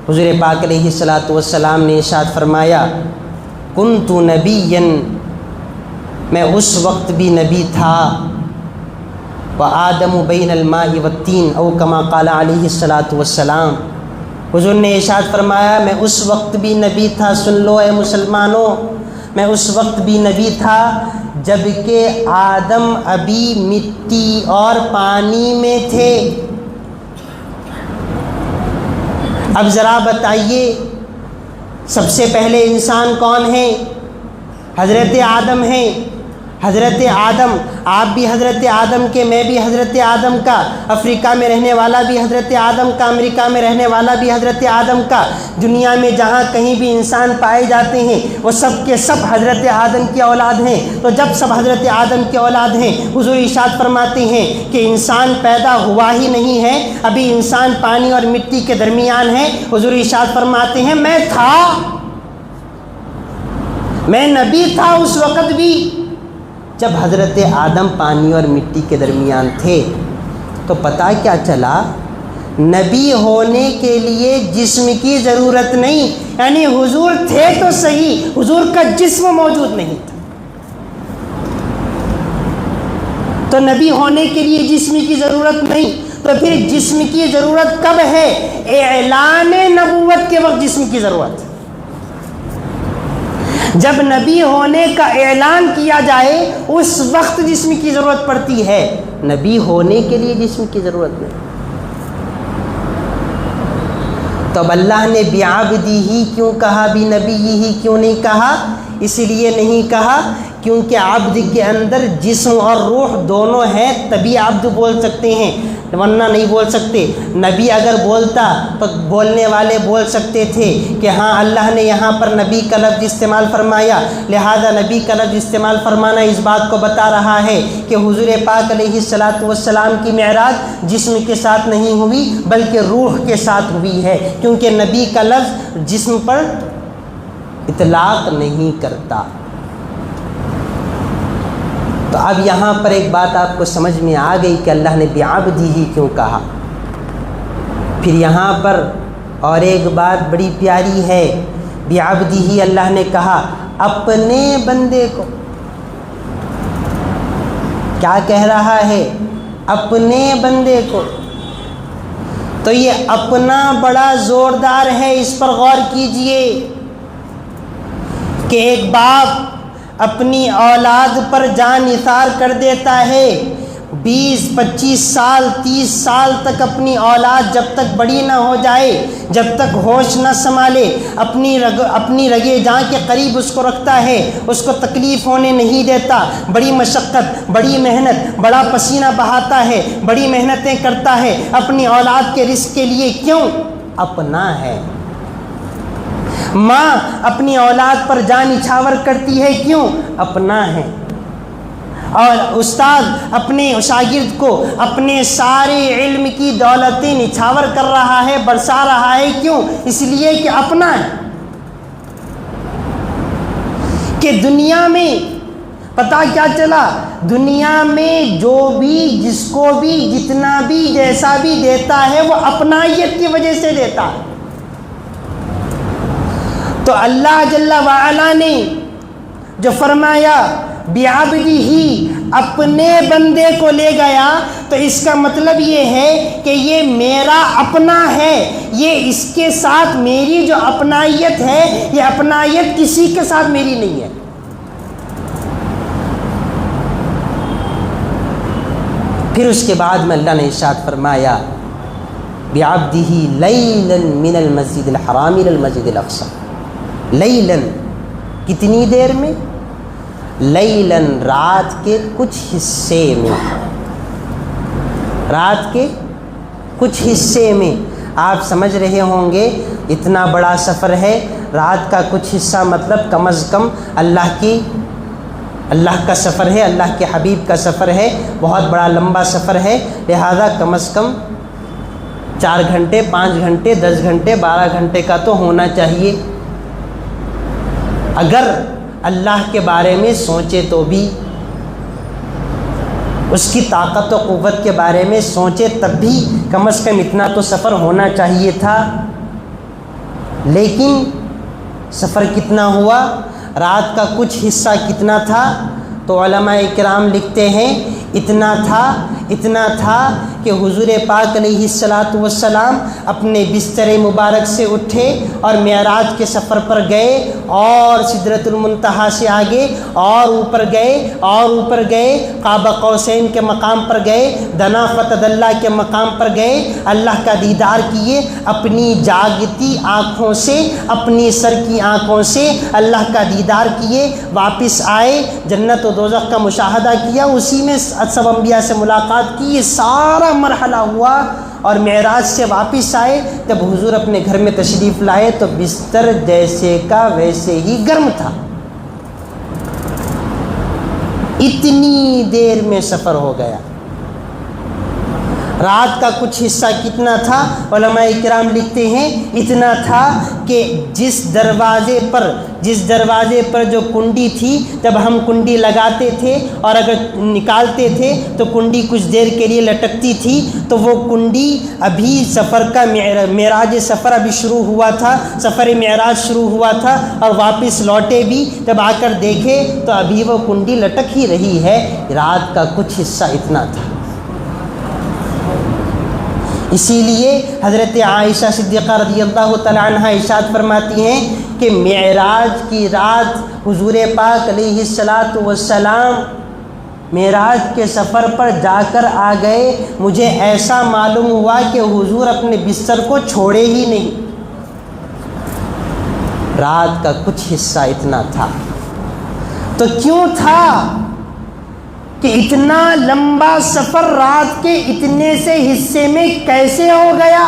حضور پاک علیہ الصلاۃ والسلام نے ارشاد فرمایا، کنت نبیا، میں اس وقت بھی نبی تھا، وآدم بین الماء والتین، او کما قال علیہ الصلاۃ والسلام. حضور نے ارشاد فرمایا میں اس وقت بھی نبی تھا. سن لو اے مسلمانوں، میں اس وقت بھی نبی تھا جب کہ آدم ابھی مٹی اور پانی میں تھے. اب ذرا بتائیے سب سے پہلے انسان کون ہے؟ حضرت آدم ہیں. حضرت آدم، آپ بھی حضرت آدم کے، میں بھی حضرت آدم کا، افریقہ میں رہنے والا بھی حضرت آدم کا، امریکہ میں رہنے والا بھی حضرت آدم کا. دنیا میں جہاں کہیں بھی انسان پائے جاتے ہیں وہ سب کے سب حضرت آدم کی اولاد ہیں. تو جب سب حضرت آدم کی اولاد ہیں، حضور ارشاد فرماتے ہیں کہ انسان پیدا ہوا ہی نہیں ہے، ابھی انسان پانی اور مٹی کے درمیان ہے. حضور ارشاد فرماتے ہیں میں تھا، میں نبی تھا اس وقت بھی جب حضرت آدم پانی اور مٹی کے درمیان تھے. تو پتہ کیا چلا؟ نبی ہونے کے لیے جسم کی ضرورت نہیں، یعنی حضور تھے تو صحیح، حضور کا جسم موجود نہیں تھا. تو نبی ہونے کے لیے جسم کی ضرورت نہیں، تو پھر جسم کی ضرورت کب ہے؟ اعلان نبوت کے وقت جسم کی ضرورت ہے. جب نبی ہونے کا اعلان کیا جائے اس وقت جسم کی ضرورت پڑتی ہے، نبی ہونے کے لیے جسم کی ضرورت نہیں. تو اب اللہ نے بعبدہ ہی کیوں کہا، بنبی ہی کیوں نہیں کہا؟ اس لیے نہیں کہا کیونکہ عبد کے اندر جسم اور روح دونوں ہیں، تبھی عبد بول سکتے ہیں، ورنہ نہیں بول سکتے۔ نبی اگر بولتا تو بولنے والے بول سکتے تھے کہ ہاں اللہ نے یہاں پر نبی کا لفظ استعمال فرمایا، لہذا نبی کا لفظ استعمال فرمانا اس بات کو بتا رہا ہے کہ حضور پاک علیہ الصلاۃ والسلام کی معراج جسم کے ساتھ نہیں ہوئی بلکہ روح کے ساتھ ہوئی ہے، کیونکہ نبی کا لفظ جسم پر اطلاق نہیں کرتا۔ تو اب یہاں پر ایک بات آپ کو سمجھ میں آ گئی کہ اللہ نے بعبدہ ہی کیوں کہا۔ پھر یہاں پر اور ایک بات بڑی پیاری ہے، بعبدہ ہی اللہ نے کہا اپنے بندے کو۔ کیا کہہ رہا ہے؟ اپنے بندے کو۔ تو یہ اپنا بڑا زوردار ہے، اس پر غور کیجئے کہ ایک باپ اپنی اولاد پر جان نثار کر دیتا ہے، 20 25 سال 30 سال تک اپنی اولاد جب تک بڑی نہ ہو جائے، جب تک ہوش نہ سنبھالے، اپنی رگے جاں کے قریب اس کو رکھتا ہے، اس کو تکلیف ہونے نہیں دیتا، بڑی مشقت، بڑی محنت، بڑا پسینہ بہاتا ہے، بڑی محنتیں کرتا ہے اپنی اولاد کے رزق کے لیے۔ کیوں؟ اپنا ہے۔ ماں اپنی اولاد پر جان نچھاور کرتی ہے، کیوں؟ اپنا ہے۔ اور استاد اپنے شاگرد کو اپنے سارے علم کی دولتیں نچھاور کر رہا ہے، برسا رہا ہے، کیوں؟ اس لیے کہ اپنا ہے۔ کہ دنیا میں پتہ کیا چلا؟ دنیا میں جو بھی جس کو بھی جتنا بھی جیسا بھی دیتا ہے وہ اپنائیت کی وجہ سے دیتا ہے۔ تو اللہ جل وعلا نے جو فرمایا بعبدہ ہی، اپنے بندے کو لے گیا، تو اس کا مطلب یہ ہے کہ یہ میرا اپنا ہے، یہ اس کے ساتھ میری جو اپنائیت ہے، یہ اپنائیت کسی کے ساتھ میری نہیں ہے۔ پھر اس کے بعد میں اللہ نے ارشاد فرمایا بعبدہ لیلا من المسجد الحرام الى المسجد الاقصی، لیلاً کتنی دیر میں؟ لیلاً رات کے کچھ حصے میں، رات کے کچھ حصے میں۔ آپ سمجھ رہے ہوں گے اتنا بڑا سفر ہے، رات کا کچھ حصہ مطلب کم از کم اللہ کا سفر ہے، اللہ کے حبیب کا سفر ہے، بہت بڑا لمبا سفر ہے، لہذا کم از کم 4 گھنٹے 5 گھنٹے 10 گھنٹے 12 گھنٹے کا تو ہونا چاہیے۔ اگر اللہ کے بارے میں سوچے تو بھی، اس کی طاقت و قوت کے بارے میں سوچے تب بھی کم از کم اتنا تو سفر ہونا چاہیے تھا۔ لیکن سفر کتنا ہوا؟ رات کا کچھ حصہ کتنا تھا؟ تو علماء کرام لکھتے ہیں اتنا تھا کہ حضور پاک علیہ الصلاۃ والسلام اپنے بستر مبارک سے اٹھے اور معراج کے سفر پر گئے، اور سدرۃ المنتہا سے آگے اور اوپر گئے، قاب قوسین کے مقام پر گئے، دنا فتدلی کے مقام پر گئے، اللہ کا دیدار کیے، اپنی جاگتی آنکھوں سے، اپنی سر کی آنکھوں سے اللہ کا دیدار کیے، واپس آئے، جنت و دوزخ کا مشاہدہ کیا، اسی میں سب انبیاء سے ملاقات کی، یہ سارا مرحلہ ہوا، اور معراج سے واپس آئے۔ جب حضور اپنے گھر میں تشریف لائے تو بستر جیسے کا ویسے ہی گرم تھا۔ اتنی دیر میں سفر ہو گیا۔ رات کا کچھ حصہ کتنا تھا؟ علماء کرام لکھتے ہیں اتنا تھا کہ جس دروازے پر جو کنڈی تھی، جب ہم کنڈی لگاتے تھے اور اگر نکالتے تھے تو کنڈی کچھ دیر کے لیے لٹکتی تھی، تو وہ کنڈی ابھی سفر کا معراج سفر ابھی شروع ہوا تھا، سفر معراج شروع ہوا تھا، اور واپس لوٹے بھی جب آ کر دیکھے تو ابھی وہ کنڈی لٹک ہی رہی ہے۔ رات کا کچھ حصہ اتنا تھا۔ اسی لیے حضرت عائشہ صدیقہ رضی اللہ تعالی عنہ ارشاد فرماتی ہیں کہ معراج کی رات حضور پاک علیہ الصلاۃ والسلام معراج کے سفر پر جا کر آ گئے، مجھے ایسا معلوم ہوا کہ حضور اپنے بستر کو چھوڑے ہی نہیں۔ رات کا کچھ حصہ اتنا تھا. تو کیوں تھا کہ اتنا لمبا سفر رات کے اتنے سے حصے میں کیسے ہو گیا؟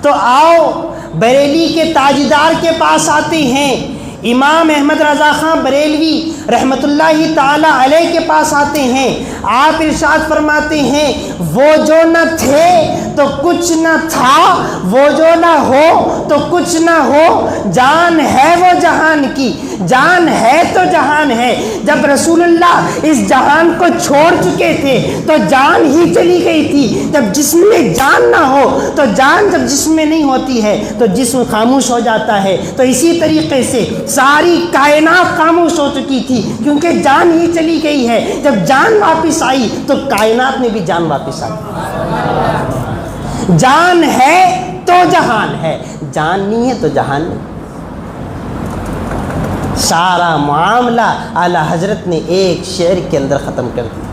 تو آؤ بریلی کے تاجدار کے پاس آتے ہیں. امام احمد رضا خان بریلوی رحمۃ اللہ تعالی علیہ کے پاس آتے ہیں. آپ ارشاد فرماتے ہیں وہ جو نہ تھے تو کچھ نہ تھا، وہ جو نہ ہو تو کچھ نہ ہو، جان ہے وہ جہان کی، جان ہے تو جہان ہے. جب رسول اللہ اس جہان کو چھوڑ چکے تھے تو جان ہی چلی گئی تھی. جب جسم میں جان نہ ہو تو جان جب جسم میں نہیں ہوتی ہے تو جسم خاموش ہو جاتا ہے. تو اسی طریقے سے ساری کائنات خاموش ہو چکی تھی کیونکہ جان ہی چلی گئی ہے. جب جان واپس آئی تو کائنات میں بھی جان واپس آئی. جان ہے تو جہان ہے، جان نہیں ہے تو جہان نہیں. سارا معاملہ اعلی حضرت نے ایک شعر کے اندر ختم کر دیا.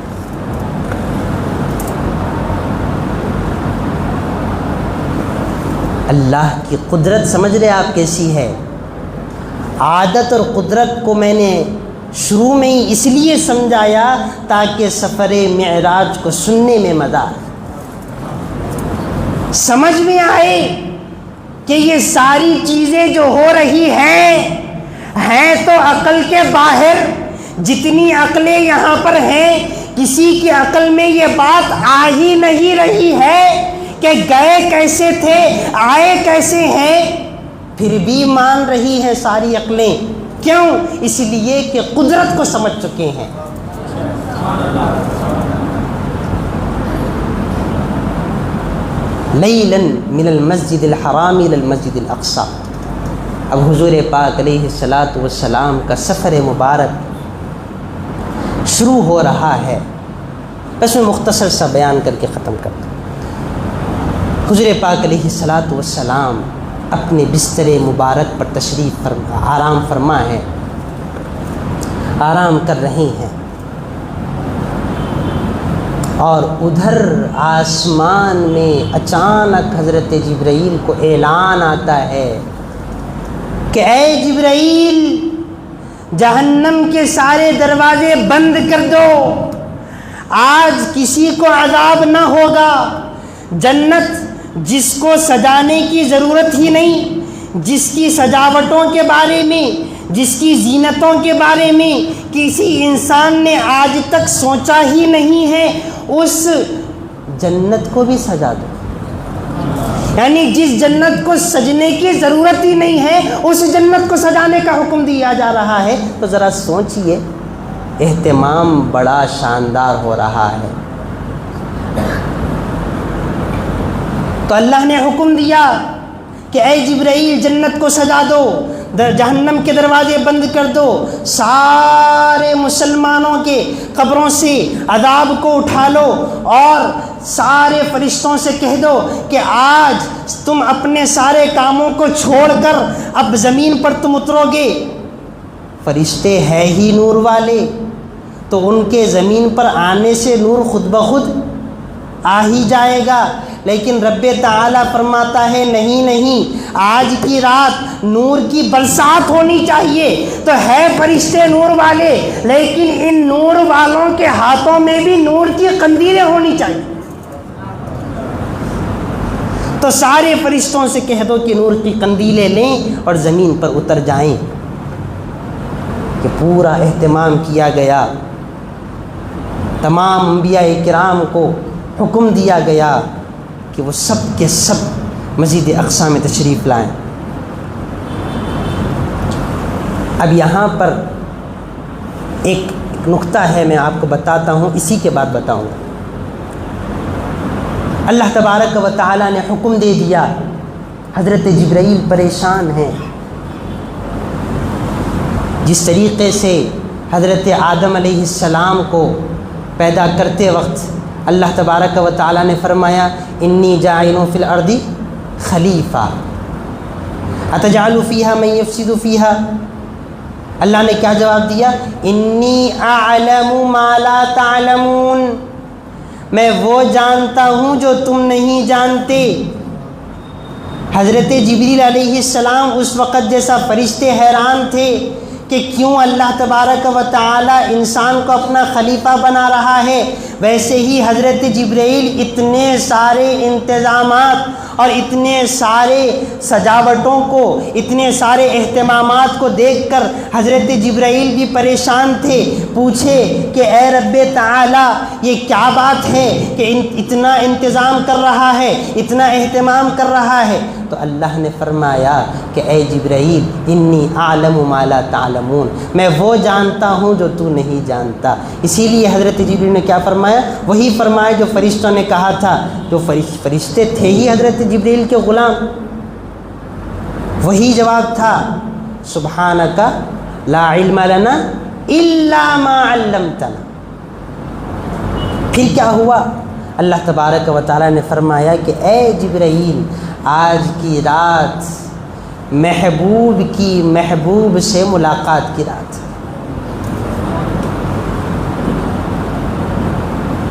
اللہ کی قدرت سمجھ رہے آپ کیسی ہے؟ عادت اور قدرت کو میں نے شروع میں ہی اس لیے سمجھایا تاکہ سفر معراج کو سننے میں مزہ سمجھ میں آئے کہ یہ ساری چیزیں جو ہو رہی ہیں تو عقل کے باہر. جتنی عقلیں یہاں پر ہیں کسی کی عقل میں یہ بات آ ہی نہیں رہی ہے کہ گئے کیسے تھے، آئے کیسے ہیں، پھر بھی مان رہی ہیں ساری عقلیں. کیوں؟ اس لیے کہ قدرت کو سمجھ چکے ہیں. لیلاً من المسجد الحرام الى المسجد الاقصی. اب حضور پاک علیہ الصلاۃ والسلام کا سفر مبارک شروع ہو رہا ہے. بس میں مختصر سا بیان کر کے ختم کر دوں. حضور پاک علیہ الصلاۃ والسلام اپنے بستر مبارک پر تشریف آرام فرما ہے، آرام کر رہے ہیں. اور ادھر آسمان میں اچانک حضرت جبرائیل کو اعلان آتا ہے کہ اے جبرائیل، جہنم کے سارے دروازے بند کر دو، آج کسی کو عذاب نہ ہوگا. جنت جس کو سجانے کی ضرورت ہی نہیں، جس کی سجاوٹوں کے بارے میں، جس کی زینتوں کے بارے میں کسی انسان نے آج تک سوچا ہی نہیں ہے، اس جنت کو بھی سجا دو. یعنی جس جنت کو سجنے کی ضرورت ہی نہیں ہے اس جنت کو سجانے کا حکم دیا جا رہا ہے. تو ذرا سوچئے، اہتمام بڑا شاندار ہو رہا ہے. تو اللہ نے حکم دیا کہ اے جبرائیل، جنت کو سجا دو، جہنم کے دروازے بند کر دو، سارے مسلمانوں کے قبروں سے عذاب کو اٹھا لو اور سارے فرشتوں سے کہہ دو کہ آج تم اپنے سارے کاموں کو چھوڑ کر اب زمین پر تم اترو گے. فرشتے ہیں ہی نور والے، تو ان کے زمین پر آنے سے نور خود بخود آ ہی جائے گا. لیکن رب تعالیٰ فرماتا ہے نہیں، آج کی رات نور کی برسات ہونی چاہیے. تو ہے فرشتے نور والے، لیکن ان نور والوں کے ہاتھوں میں بھی نور کی قندیلیں ہونی چاہیے. تو سارے فرشتوں سے کہہ دو کہ نور کی قندیلیں لیں اور زمین پر اتر جائیں. کہ پورا اہتمام کیا گیا، تمام انبیاء کرام کو حکم دیا گیا کہ وہ سب کے سب مسجد اقصی میں تشریف لائیں. اب یہاں پر ایک نقطہ ہے، میں آپ کو بتاتا ہوں، اسی کے بعد بتاؤں گا. اللہ تبارک و تعالیٰ نے حکم دے دیا، حضرت جبرائیل پریشان ہیں. جس طریقے سے حضرت آدم علیہ السلام کو پیدا کرتے وقت اللہ تبارک و تعالیٰ نے فرمایا انی جاعل فی الارض خلیفہ اتجعل فیہا من یفسد فیہا. اللہ نے کیا جواب دیا؟ انی اعلم ما لا تعلمون، میں وہ جانتا ہوں جو تم نہیں جانتے. حضرت جبریل علیہ السلام اس وقت جیسا فرشتے حیران تھے کہ کیوں اللہ تبارک و تعالی انسان کو اپنا خلیفہ بنا رہا ہے، ویسے ہی حضرت جبرائیل اتنے سارے انتظامات اور اتنے سارے سجاوٹوں کو، اتنے سارے اہتمامات کو دیکھ کر حضرت جبرائیل بھی پریشان تھے۔ پوچھے کہ اے رب تعالی یہ کیا بات ہے کہ اتنا انتظام کر رہا ہے، اتنا اہتمام کر رہا ہے؟ تو اللہ نے فرمایا کہ اے جبرائیل انی اعلم ما لا تعلمون، میں وہ جانتا ہوں جو تو نہیں جانتا۔ اسی لیے حضرت جبرائیل نے کیا فرمایا؟ وہی فرمایا جو فرشتوں نے کہا تھا، جو فرشتے تھے ہی حضرت جبرائیل کے غلام، وہی جواب تھا، سبحانک لا علم لنا الا ما علمتنا۔ پھر کیا ہوا؟ اللہ تبارک و تعالی نے فرمایا کہ اے جبرائیل آج کی رات محبوب سے ملاقات کی رات ہے،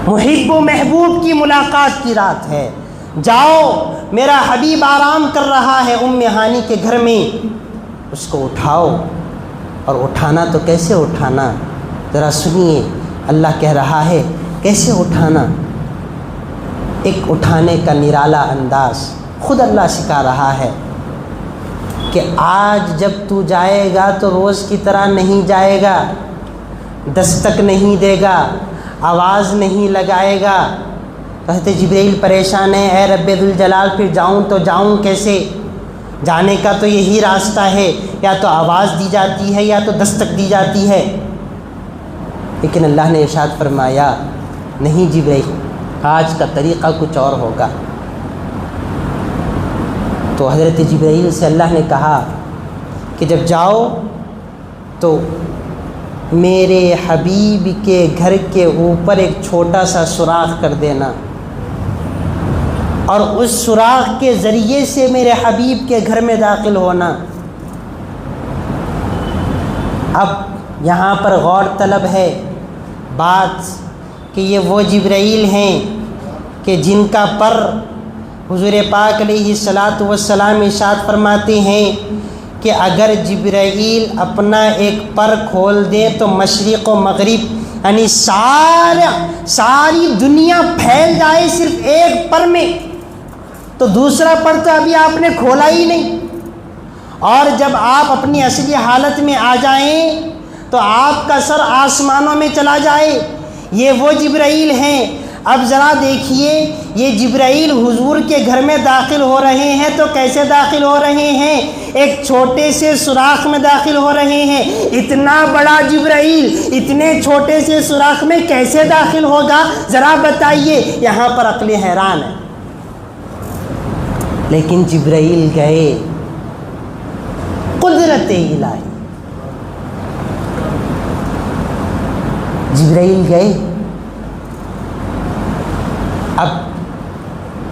محب و محبوب کی ملاقات کی رات ہے، جاؤ میرا حبیب آرام کر رہا ہے ام ہانی کے گھر میں، اس کو اٹھاؤ۔ اور اٹھانا تو کیسے اٹھانا؟ ذرا سنیے، اللہ کہہ رہا ہے کیسے اٹھانا، ایک اٹھانے کا نرالا انداز خود اللہ سکھا رہا ہے کہ آج جب تو جائے گا تو روز کی طرح نہیں جائے گا، دستک نہیں دے گا، آواز نہیں لگائے گا۔ حضرت جبرائیل پریشان ہے، اے رب ذوالجلال پھر جاؤں تو جاؤں کیسے؟ جانے کا تو یہی راستہ ہے، یا تو آواز دی جاتی ہے یا تو دستک دی جاتی ہے۔ لیکن اللہ نے ارشاد فرمایا نہیں جبرائیل، آج کا طریقہ کچھ اور ہوگا۔ تو حضرت جبرائیل سے اللہ نے کہا کہ جب جاؤ تو میرے حبیب کے گھر کے اوپر ایک چھوٹا سا سوراخ کر دینا، اور اس سوراخ کے ذریعے سے میرے حبیب کے گھر میں داخل ہونا۔ اب یہاں پر غور طلب ہے بات کہ یہ وہ جبرائیل ہیں کہ جن کا پر حضور پاک علیہ الصلاۃ والسلام ارشاد فرماتے ہیں کہ اگر جبرائیل اپنا ایک پر کھول دے تو مشرق و مغرب یعنی ساری دنیا پھیل جائے صرف ایک پر میں، تو دوسرا پر تو ابھی آپ نے کھولا ہی نہیں، اور جب آپ اپنی اصلی حالت میں آ جائیں تو آپ کا سر آسمانوں میں چلا جائے۔ یہ وہ جبرائیل ہیں۔ اب ذرا دیکھیے، یہ جبرائیل حضور کے گھر میں داخل ہو رہے ہیں تو کیسے داخل ہو رہے ہیں؟ ایک چھوٹے سے سوراخ میں داخل ہو رہے ہیں۔ اتنا بڑا جبرائیل اتنے چھوٹے سے سوراخ میں کیسے داخل ہوگا؟ ذرا بتائیے، یہاں پر عقل حیران ہے۔ لیکن جبرائیل گئے، قدرت الہی، جبرائیل گئے، اب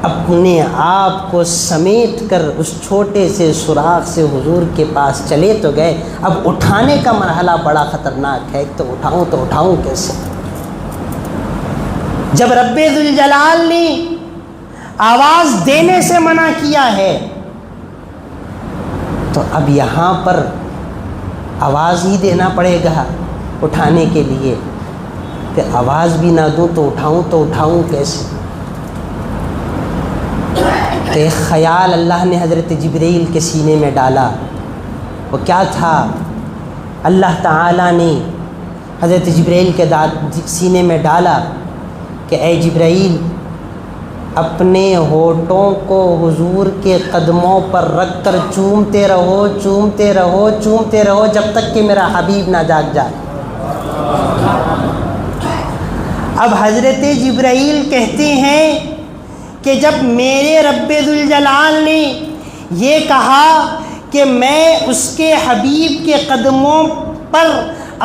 اپنے آپ کو سمیٹ کر اس چھوٹے سے سوراخ سے حضور کے پاس چلے تو گئے۔ اب اٹھانے کا مرحلہ بڑا خطرناک ہے، ایک تو اٹھاؤں کیسے؟ جب رب ذوالجلال نے آواز دینے سے منع کیا ہے تو اب یہاں پر آواز ہی دینا پڑے گا اٹھانے کے لیے، کہ آواز بھی نہ دوں تو اٹھاؤں کیسے؟ تو ایک خیال اللہ نے حضرت جبرائیل کے سینے میں ڈالا۔ وہ کیا تھا؟ اللہ تعالیٰ نے حضرت جبرائیل کے سینے میں ڈالا کہ اے جبرائیل اپنے ہونٹوں کو حضور کے قدموں پر رکھ کر چومتے رہو جب تک کہ میرا حبیب نہ جاگ جائے۔ اب حضرت جبرائیل کہتے ہیں کہ جب میرے رب ذوالجلال نے یہ کہا کہ میں اس کے حبیب کے قدموں پر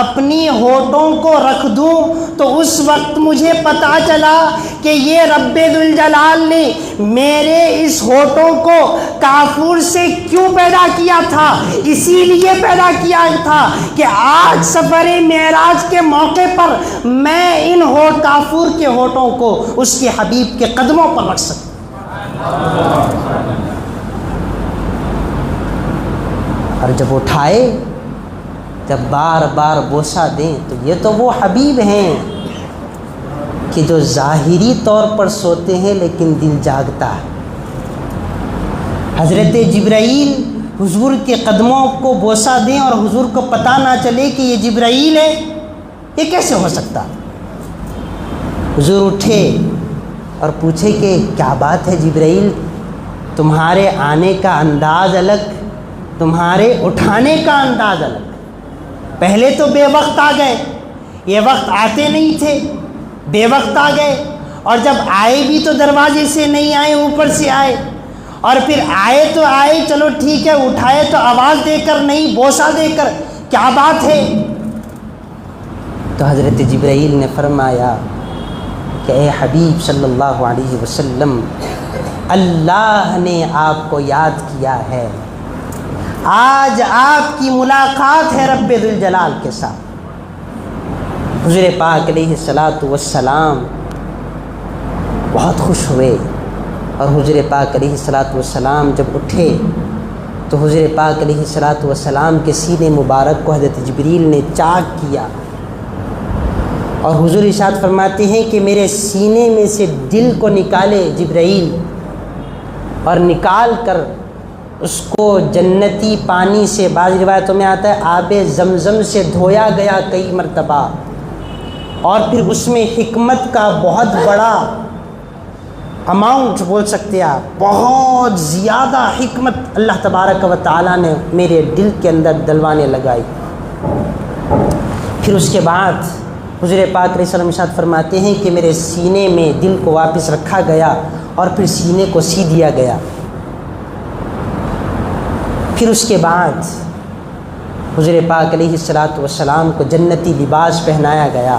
اپنی ہونٹوں کو رکھ دوں، تو اس وقت مجھے پتہ چلا کہ یہ رب ذوالجلال نے میرے اس ہونٹوں کو کافور سے کیوں پیدا کیا تھا؟ اسی لیے پیدا کیا تھا کہ آج سفر معراج کے موقع پر میں ان کافور کے ہونٹوں کو اس کے حبیب کے قدموں پر رکھ سکوں۔ اور جب اٹھائے، جب بار بار بوسہ دیں، تو یہ تو وہ حبیب ہیں کہ جو ظاہری طور پر سوتے ہیں لیکن دل جاگتا ہے۔ حضرت جبرائیل حضور کے قدموں کو بوسہ دیں اور حضور کو پتہ نہ چلے کہ یہ جبرائیل ہے، یہ کیسے ہو سکتا؟ حضور اٹھے اور پوچھے کہ کیا بات ہے جبرائیل، تمہارے آنے کا انداز الگ، تمہارے اٹھانے کا انداز الگ۔ پہلے تو بے وقت آ گئے، یہ وقت آتے نہیں تھے، بے وقت آ گئے، اور جب آئے بھی تو دروازے سے نہیں آئے، اوپر سے آئے، اور پھر آئے تو آئے، چلو ٹھیک ہے، اٹھائے تو آواز دے کر نہیں، بوسہ دے کر، کیا بات ہے؟ تو حضرت جبرائیل نے فرمایا کہ اے حبیب صلی اللہ علیہ وسلم، اللہ نے آپ کو یاد کیا ہے، آج آپ کی ملاقات ہے رب ذوالجلال کے ساتھ۔ حضور پاک علیہ الصلاۃ والسلام بہت خوش ہوئے، اور حضور پاک علیہ الصلاۃ والسلام جب اٹھے تو حضور پاک علیہ الصلاۃ والسلام کے سینے مبارک کو حضرت جبریل نے چاک کیا، اور حضور ارشاد فرماتے ہیں کہ میرے سینے میں سے دل کو نکالے جبرائیل، اور نکال کر اس کو جنتی پانی سے، بعض روایتوں میں آتا ہے آب زمزم سے دھویا گیا کئی مرتبہ، اور پھر اس میں حکمت کا بہت بڑا اماؤنٹ بول سکتے آپ، بہت زیادہ حکمت اللہ تبارک و تعالیٰ نے میرے دل کے اندر دلوانے لگائی۔ پھر اس کے بعد حضور پاک علیہ السلام ارشاد فرماتے ہیں کہ میرے سینے میں دل کو واپس رکھا گیا، اور پھر سینے کو سی دیا گیا۔ پھر اس کے بعد حضور پاک علیہ الصلاۃ والسلام کو جنتی لباس پہنایا گیا،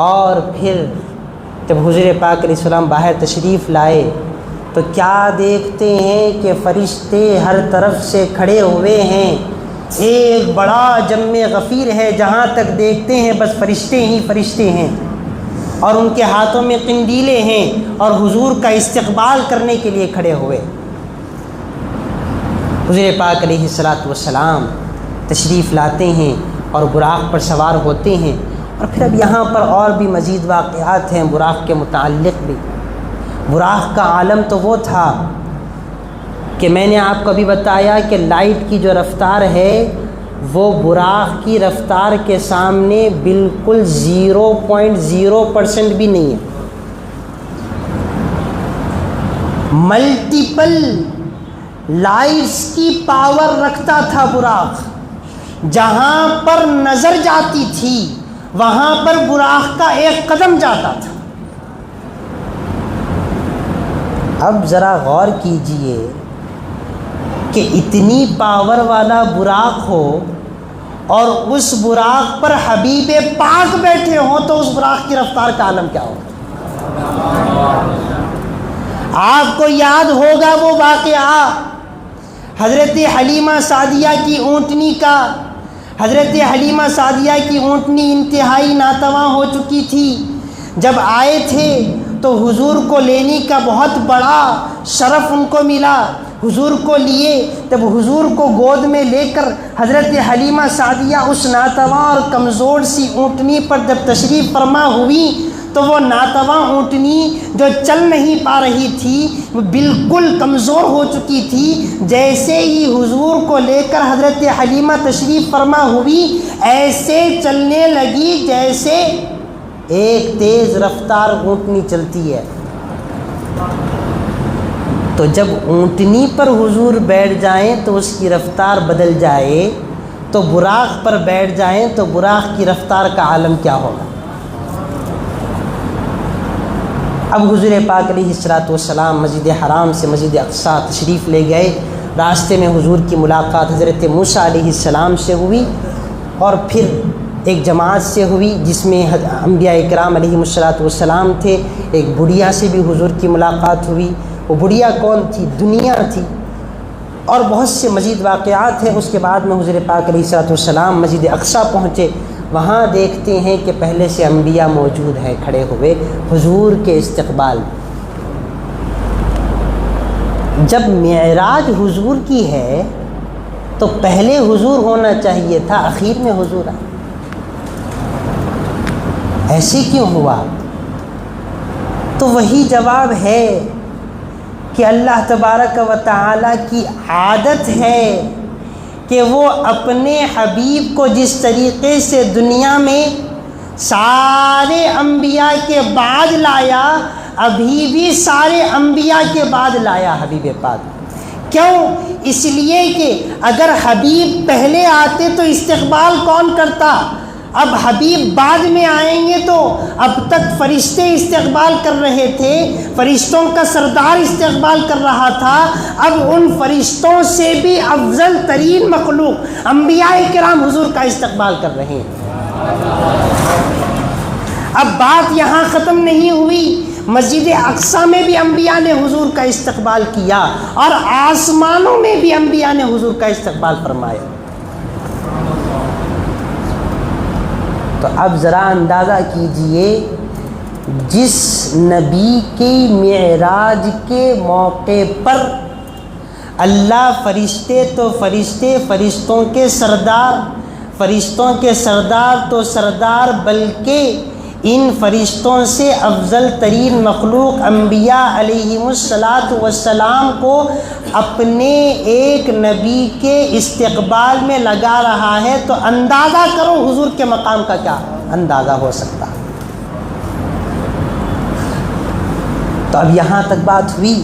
اور پھر جب حضور پاک علیہ السلام باہر تشریف لائے تو کیا دیکھتے ہیں کہ فرشتے ہر طرف سے کھڑے ہوئے ہیں، ایک بڑا جم غفیر ہے، جہاں تک دیکھتے ہیں بس فرشتے ہی فرشتے ہیں، اور ان کے ہاتھوں میں قندیلیں ہیں، اور حضور کا استقبال کرنے کے لیے کھڑے ہوئے۔ حضور پاک علیہ الصلاۃ والسلام تشریف لاتے ہیں اور براق پر سوار ہوتے ہیں، اور پھر اب یہاں پر اور بھی مزید واقعات ہیں براق کے متعلق بھی۔ براق کا عالم تو وہ تھا کہ میں نے آپ کو ابھی بتایا کہ لائٹ کی جو رفتار ہے وہ براق کی رفتار کے سامنے بالکل 0.0% بھی نہیں ہے۔ ملٹیپل لائٹس کی پاور رکھتا تھا براق، جہاں پر نظر جاتی تھی وہاں پر براق کا ایک قدم جاتا تھا۔ اب ذرا غور کیجئے کہ اتنی پاور والا براق ہو اور اس براق پر حبیب پاک بیٹھے ہوں تو اس براق کی رفتار کا عالم کیا ہوگا؟ آپ کو یاد ہوگا وہ واقعہ حضرت حلیمہ سعدیہ کی اونٹنی کا۔ حضرت حلیمہ سعدیہ کی اونٹنی انتہائی ناتواں ہو چکی تھی، جب آئے تھے تو حضور کو لینے کا بہت بڑا شرف ان کو ملا۔ حضور کو لیے، جب حضور کو گود میں لے کر حضرت حلیمہ سعدیہ اس ناتواں اور کمزور سی اونٹنی پر جب تشریف فرما ہوئی تو وہ ناتواں اونٹنی جو چل نہیں پا رہی تھی، وہ بالکل کمزور ہو چکی تھی۔ جیسے ہی حضور کو لے کر حضرت حلیمہ تشریف فرما ہوئی، ایسے چلنے لگی جیسے ایک تیز رفتار اونٹنی چلتی ہے۔ تو جب اونٹنی پر حضور بیٹھ جائیں تو اس کی رفتار بدل جائے، تو براق پر بیٹھ جائیں تو براق کی رفتار کا عالم کیا ہوگا؟ اب حضور پاک علیہ الصلاۃ والسلام مسجد حرام سے مسجد اقصیٰ تشریف لے گئے۔ راستے میں حضور کی ملاقات حضرت موسیٰ علیہ السلام سے ہوئی، اور پھر ایک جماعت سے ہوئی جس میں انبیاء اکرام علیہ الصلاۃ والسلام تھے۔ ایک بڑھیا سے بھی حضور کی ملاقات ہوئی۔ وہ بڑھیا کون تھی؟ دنیا تھی، اور بہت سے مزید واقعات ہیں۔ اس کے بعد میں حضور پاک علیہ الصلاۃ والسلام مسجد اقصیٰ پہنچے۔ وہاں دیکھتے ہیں کہ پہلے سے انبیاء موجود ہیں کھڑے ہوئے حضور کے استقبال۔ جب معراج حضور کی ہے تو پہلے حضور ہونا چاہیے تھا، اخیر میں حضور آئے، ایسے کیوں ہوا؟ تو وہی جواب ہے کہ اللہ تبارک و تعالیٰ کی عادت ہے کہ وہ اپنے حبیب کو جس طریقے سے دنیا میں سارے انبیاء کے بعد لایا، ابھی بھی سارے انبیاء کے بعد لایا حبیب پاک۔ کیوں؟ اس لیے کہ اگر حبیب پہلے آتے تو استقبال کون کرتا؟ اب حبیب بعد میں آئیں گے تو اب تک فرشتے استقبال کر رہے تھے، فرشتوں کا سردار استقبال کر رہا تھا، اب ان فرشتوں سے بھی افضل ترین مخلوق انبیاء کرام حضور کا استقبال کر رہے ہیں۔ اب بات یہاں ختم نہیں ہوئی، مسجد اقصی میں بھی انبیاء نے حضور کا استقبال کیا اور آسمانوں میں بھی انبیاء نے حضور کا استقبال فرمایا۔ تو اب ذرا اندازہ کیجئے، جس نبی کی معراج کے موقع پر اللہ فرشتے تو فرشتے، فرشتوں کے سردار، فرشتوں کے سردار تو سردار، بلکہ ان فرشتوں سے افضل ترین مخلوق انبیاء علیہم السلام کو اپنے ایک نبی کے استقبال میں لگا رہا ہے، تو اندازہ کرو حضور کے مقام کا کیا اندازہ ہو سکتا۔ تو اب یہاں تک بات ہوئی۔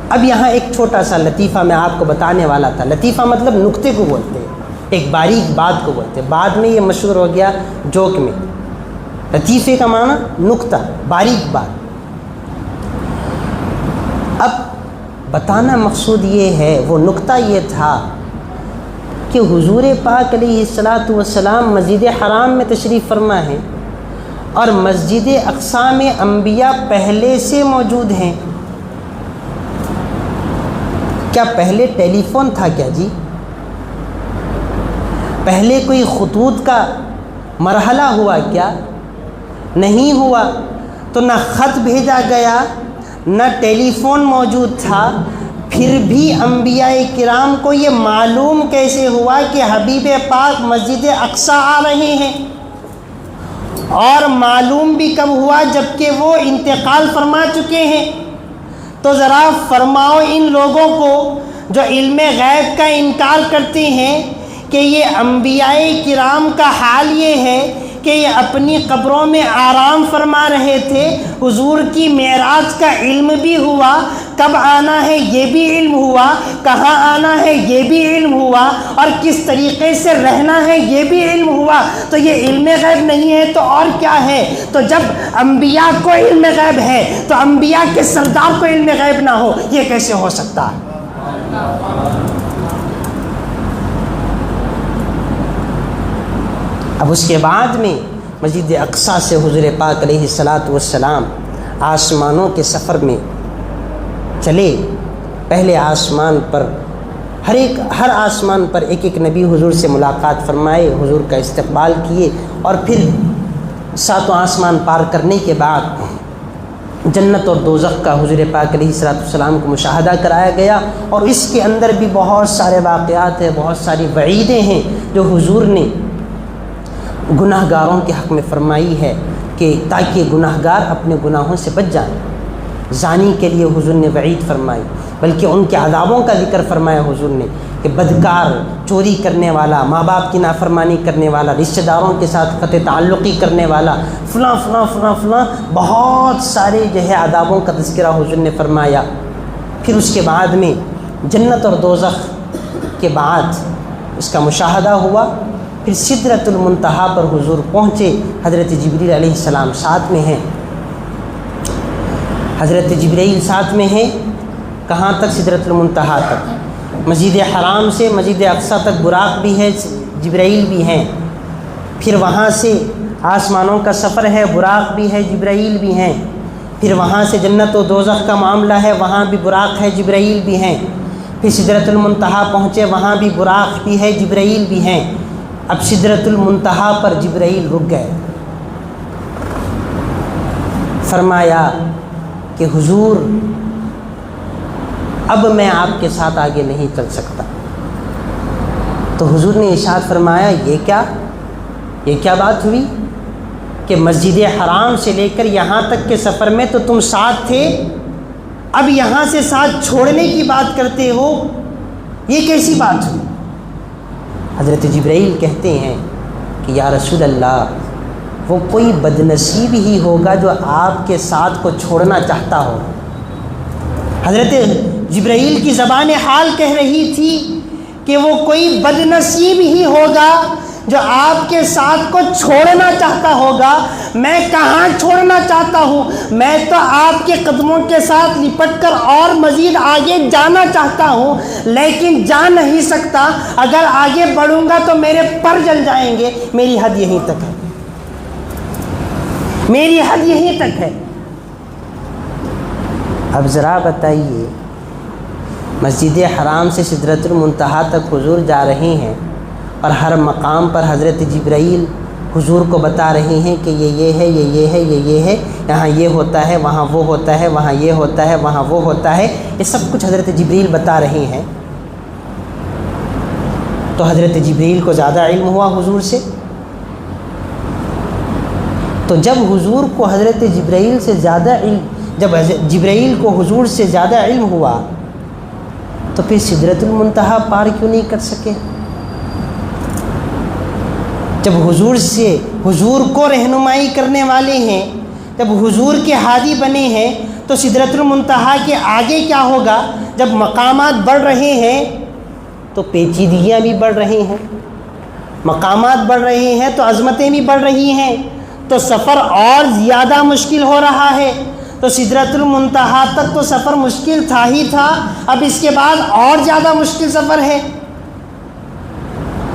اب یہاں ایک چھوٹا سا لطیفہ میں آپ کو بتانے والا تھا۔ لطیفہ مطلب نکتے کو بولتے ہیں، ایک باریک بات کو بولتے ہیں، بعد میں یہ مشہور ہو گیا جوک میں۔ لطیفے کا معنی نکتہ، باریک بات۔ اب بتانا مقصود یہ ہے، وہ نکتہ یہ تھا کہ حضور پاک علیہ السلام مسجد حرام میں تشریف فرما ہے اور مسجد اقصی میں انبیاء پہلے سے موجود ہیں۔ کیا پہلے ٹیلی فون تھا کیا جی؟ پہلے کوئی خطوط کا مرحلہ ہوا کیا؟ نہیں ہوا۔ تو نہ خط بھیجا گیا، نہ ٹیلی فون موجود تھا، پھر بھی انبیاء کرام کو یہ معلوم کیسے ہوا کہ حبیب پاک مسجد اقصی آ رہے ہیں؟ اور معلوم بھی کب ہوا؟ جب کہ وہ انتقال فرما چکے ہیں۔ تو ذرا فرماؤ ان لوگوں کو جو علم غیب کا انکار کرتے ہیں کہ یہ انبیاء کرام کا حال یہ ہے کہ یہ اپنی قبروں میں آرام فرما رہے تھے، حضور کی معراج کا علم بھی ہوا، کب آنا ہے یہ بھی علم ہوا، کہاں آنا ہے یہ بھی علم ہوا، اور کس طریقے سے رہنا ہے یہ بھی علم ہوا۔ تو یہ علم غیب نہیں ہے تو اور کیا ہے؟ تو جب انبیاء کو علم غیب ہے تو انبیاء کے سردار کو علم غیب نہ ہو، یہ کیسے ہو سکتا ہے؟ اب اس کے بعد میں مسجد اقصی سے حضور پاک علیہ السلام آسمانوں کے سفر میں چلے۔ پہلے آسمان پر ہر آسمان پر ایک ایک نبی حضور سے ملاقات فرمائے، حضور کا استقبال کیے، اور پھر ساتوں آسمان پار کرنے کے بعد جنت اور دوزخ کا حضور پاک علیہ السلام کو مشاہدہ کرایا گیا۔ اور اس کے اندر بھی بہت سارے واقعات ہیں، بہت ساری وعیدیں ہیں جو حضور نے گناہ گاروں کے حق میں فرمائی ہے کہ تاکہ گناہ گار اپنے گناہوں سے بچ جائیں۔ زانی کے لیے حضور نے وعید فرمائی، بلکہ ان کے عذابوں کا ذکر فرمایا حضور نے کہ بدکار، چوری کرنے والا، ماں باپ کی نافرمانی کرنے والا، رشتہ داروں کے ساتھ قطع تعلقی کرنے والا، فلاں فلاں فلاں فلاں، بہت سارے جو ہے عذابوں کا تذکرہ حضور نے فرمایا۔ پھر اس کے بعد میں جنت اور دوزخ کے بعد اس کا مشاہدہ ہوا۔ پھر سدرۃ المنتہا پر حضور پہنچے، حضرت جبریل علیہ السلام ساتھ میں ہیں، حضرت جبرائیل ساتھ میں ہیں۔ کہاں تک؟ سدرۃ المنتہا تک۔ مسجد حرام سے مسجد اقصی تک براق بھی ہے، جبرائیل بھی ہیں۔ پھر وہاں سے آسمانوں کا سفر ہے، براق بھی ہے، جبرائیل بھی ہیں۔ پھر وہاں سے جنت و دوزخ کا معاملہ ہے، وہاں بھی براق ہے، جبرائیل بھی ہیں۔ پھر سدرۃ المنتہا پہنچے، وہاں بھی براق بھی ہے، جبرائیل بھی ہیں۔ اب سدرۃ المنتہا پر جبرائیل رک گئے، فرمایا کہ حضور اب میں آپ کے ساتھ آگے نہیں چل سکتا، تو حضور نے ارشاد فرمایا یہ کیا بات ہوئی کہ مسجد حرام سے لے کر یہاں تک کے سفر میں تو تم ساتھ تھے، اب یہاں سے ساتھ چھوڑنے کی بات کرتے ہو، یہ کیسی بات ہوئی؟ حضرت جبرائیل کہتے ہیں کہ یا رسول اللہ، وہ کوئی بد نصیب ہی ہوگا جو آپ کے ساتھ کو چھوڑنا چاہتا ہو۔ حضرت جبرائیل کی زبان حال کہہ رہی تھی کہ وہ کوئی بد نصیب ہی ہوگا جو آپ کے ساتھ کو چھوڑنا چاہتا ہوگا۔ میں کہاں چھوڑنا چاہتا ہوں، میں تو آپ کے قدموں کے ساتھ لپٹ کر اور مزید آگے جانا چاہتا ہوں، لیکن جا نہیں سکتا۔ اگر آگے بڑھوں گا تو میرے پر جل جائیں گے، میری حد یہیں تک ہے، میری حد یہیں تک ہے۔ اب ذرا بتائیے، مسجد حرام سے سدرۃ المنتہا تک حضور جا رہے ہیں اور ہر مقام پر حضرت جبرائیل حضور کو بتا رہے ہیں کہ یہ ہے، یہ ہے، یہ ہے، یہاں یہ ہوتا ہے، وہاں وہ ہوتا ہے، وہاں یہ ہوتا ہے، وہاں وہ ہوتا ہے، یہ سب کچھ حضرت جبرائیل بتا رہے ہیں۔ تو حضرت جبرائیل کو زیادہ علم ہوا حضور سے؟ تو جب حضور کو حضرت جبرائیل سے زیادہ علم، جب جبرائیل کو حضور سے زیادہ علم ہوا تو پھر سدرۃ المنتہا پار کیوں نہیں کر سکے؟ جب حضور کو رہنمائی کرنے والے ہیں، جب حضور کے ہادی بنے ہیں، تو سدرۃ المنتہا کے آگے کیا ہوگا؟ جب مقامات بڑھ رہے ہیں تو پیچیدگیاں بھی بڑھ رہی ہیں، مقامات بڑھ رہے ہیں تو عظمتیں بھی بڑھ رہی ہیں، تو سفر اور زیادہ مشکل ہو رہا ہے۔ تو سدرۃ المنتہا تک تو سفر مشکل تھا ہی تھا، اب اس کے بعد اور زیادہ مشکل سفر ہے۔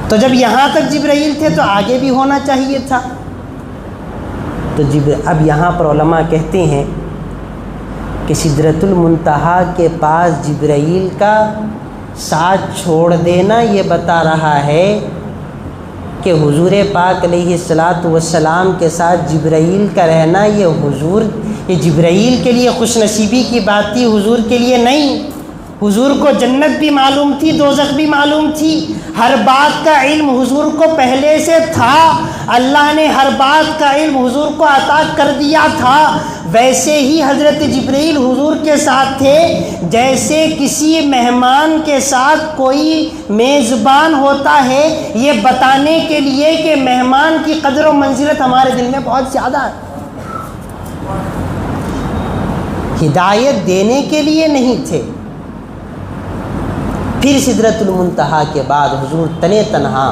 تو جب یہاں تک جبرائیل تھے تو آگے بھی ہونا چاہیے تھا۔ تو اب یہاں پر علماء کہتے ہیں کہ سدرۃ المنتہا کے پاس جبرائیل کا ساتھ چھوڑ دینا یہ بتا رہا ہے کہ حضور پاک علیہ الصلاۃ والسلام کے ساتھ جبرائیل کا رہنا یہ جبرائیل کے لیے خوش نصیبی کی بات تھی، حضور کے لیے نہیں۔ حضور کو جنت بھی معلوم تھی، دوزخ بھی معلوم تھی، ہر بات کا علم حضور کو پہلے سے تھا، اللہ نے ہر بات کا علم حضور کو عطا کر دیا تھا۔ ویسے ہی حضرت جبرائیل حضور کے ساتھ تھے جیسے کسی مہمان کے ساتھ کوئی میزبان ہوتا ہے، یہ بتانے کے لیے کہ مہمان کی قدر و منزلت ہمارے دل میں بہت زیادہ ہے، ہدایت دینے کے لیے نہیں تھے۔ پھر سدرۃ المنتہا کے بعد حضور تنے تنہا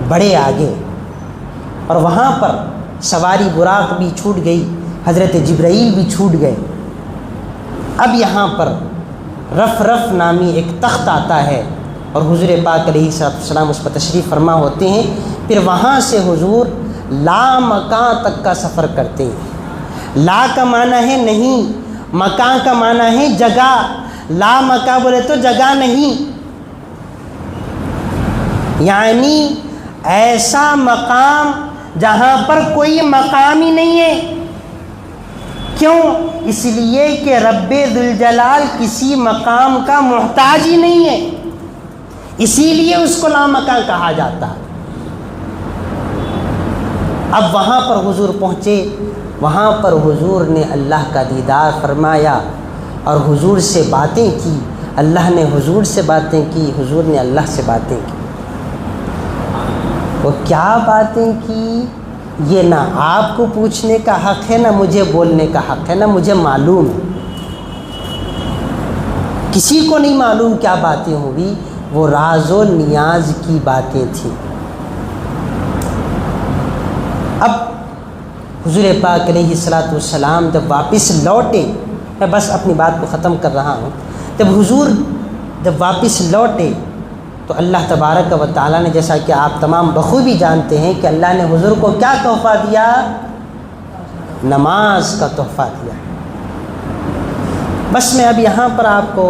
بڑے آگے، اور وہاں پر سواری براق بھی چھوٹ گئی، حضرت جبرائیل بھی چھوٹ گئے۔ اب یہاں پر رف رف نامی ایک تخت آتا ہے اور حضور پاک علیہ السلام اس پر تشریف فرما ہوتے ہیں۔ پھر وہاں سے حضور لامکان تک کا سفر کرتے ہیں۔ لا کا معنی ہے نہیں، مکان کا معنی ہے جگہ۔ لا مکہ بولے تو جگہ نہیں، یعنی ایسا مقام جہاں پر کوئی مقام ہی نہیں ہے۔ کیوں؟ اس لیے کہ رب ذوالجلال کسی مقام کا محتاج ہی نہیں ہے، اسی لیے اس کو لامکان کہا جاتا ہے۔ اب وہاں پر حضور پہنچے، وہاں پر حضور نے اللہ کا دیدار فرمایا اور حضور سے باتیں کی، اللہ نے حضور سے باتیں کی، حضور نے اللہ سے باتیں کی۔ وہ کیا باتیں کی یہ نہ آپ کو پوچھنے کا حق ہے، نہ مجھے بولنے کا حق ہے، نہ مجھے معلوم ہے، کسی کو نہیں معلوم کیا باتیں ہوئی، وہ راز و نیاز کی باتیں تھیں۔ اب حضور پاک علیہ الصلاۃ والسلام جب واپس لوٹے، میں بس اپنی بات کو ختم کر رہا ہوں، جب حضور واپس لوٹے تو اللہ تبارک و تعالیٰ نے، جیسا کہ آپ تمام بخوبی جانتے ہیں کہ اللہ نے حضور کو کیا تحفہ دیا؟ نماز کا تحفہ دیا۔ بس میں اب یہاں پر آپ کو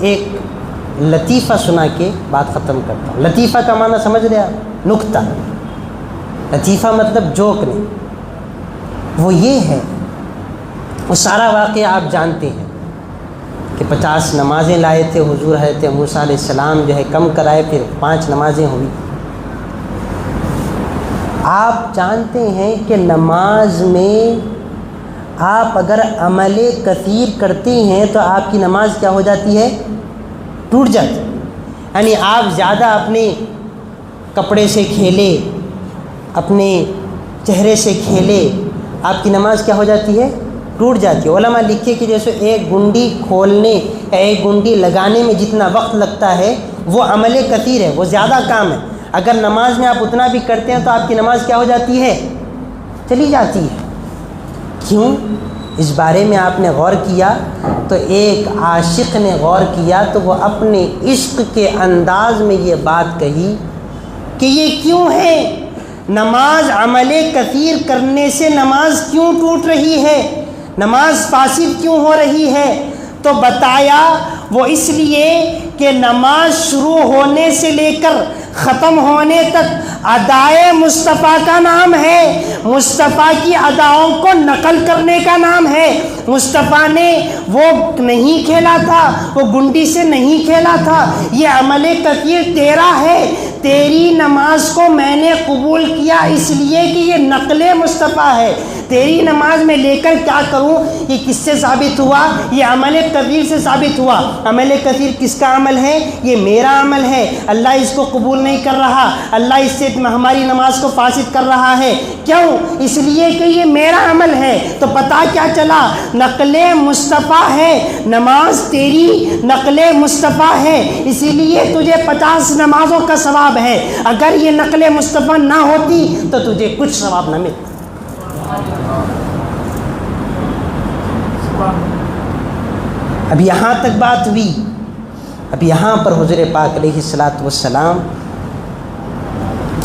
ایک لطیفہ سنا کے بات ختم کرتا ہوں۔ لطیفہ کا معنی سمجھ رہے آپ؟ نکتہ۔ لطیفہ مطلب جوک نہیں، وہ یہ ہے، وہ سارا واقعہ آپ جانتے ہیں کہ 50 نمازیں لائے تھے حضور حضرت موسیٰ علیہ السلام جو ہے کم کرائے، پھر 5 نمازیں ہوئی۔ آپ جانتے ہیں کہ نماز میں آپ اگر عمل کثیر کرتے ہیں تو آپ کی نماز کیا ہو جاتی ہے؟ ٹوٹ جاتی۔ یعنی آپ زیادہ اپنے کپڑے سے کھیلے، اپنے چہرے سے کھیلے، آپ کی نماز کیا ہو جاتی ہے؟ ٹوٹ جاتی ہے۔ علماء لکھے کہ جیسے ایک گنڈی کھولنے یا ایک گنڈی لگانے میں جتنا وقت لگتا ہے وہ عمل کثیر ہے، وہ زیادہ کام ہے۔ اگر نماز میں آپ اتنا بھی کرتے ہیں تو آپ کی نماز کیا ہو جاتی ہے؟ چلی جاتی ہے۔ کیوں؟ اس بارے میں آپ نے غور کیا تو ایک عاشق نے غور کیا تو وہ اپنے عشق کے انداز میں یہ بات کہی کہ یہ کیوں ہے؟ نماز عمل کثیر کرنے سے نماز کیوں ٹوٹ رہی ہے؟ نماز فاسد کیوں ہو رہی ہے؟ تو بتایا وہ اس لیے کہ نماز شروع ہونے سے لے کر ختم ہونے تک ادائے مصطفیٰ کا نام ہے۔ مصطفیٰ کی اداؤں کو نقل کرنے کا نام ہے۔ مصطفیٰ نے وہ نہیں کھیلا تھا، وہ گنڈی سے نہیں کھیلا تھا۔ یہ عمل کثیر تیرا ہے، تیری نماز کو میں نے قبول کیا اس لیے کہ یہ نقل مصطفیٰ ہے۔ تیری نماز میں لے کر کیا کروں؟ یہ کس سے ثابت ہوا؟ یہ عمل کثیر سے ثابت ہوا۔ عمل کثیر کس کا عمل ہے؟ یہ میرا عمل ہے۔ اللہ اس کو قبول نہیں کر رہا، اللہ اس سے ہماری نماز کو فاسد کر رہا ہے۔ کیوں؟ اس لیے کہ یہ میرا عمل ہے۔ تو پتہ کیا چلا؟ نقل مصطفیٰ ہے، نماز تیری نقل مصطفیٰ ہے، اسی لیے تجھے 50 نمازوں کا ثواب ہے۔ اگر یہ نقل مصطفیٰ نہ ہوتی تو تجھے کچھ ثواب نہ ملتا۔ اب یہاں تک بات ہوئی۔ اب یہاں پر حضور پاک علیہ الصلاۃ والسلام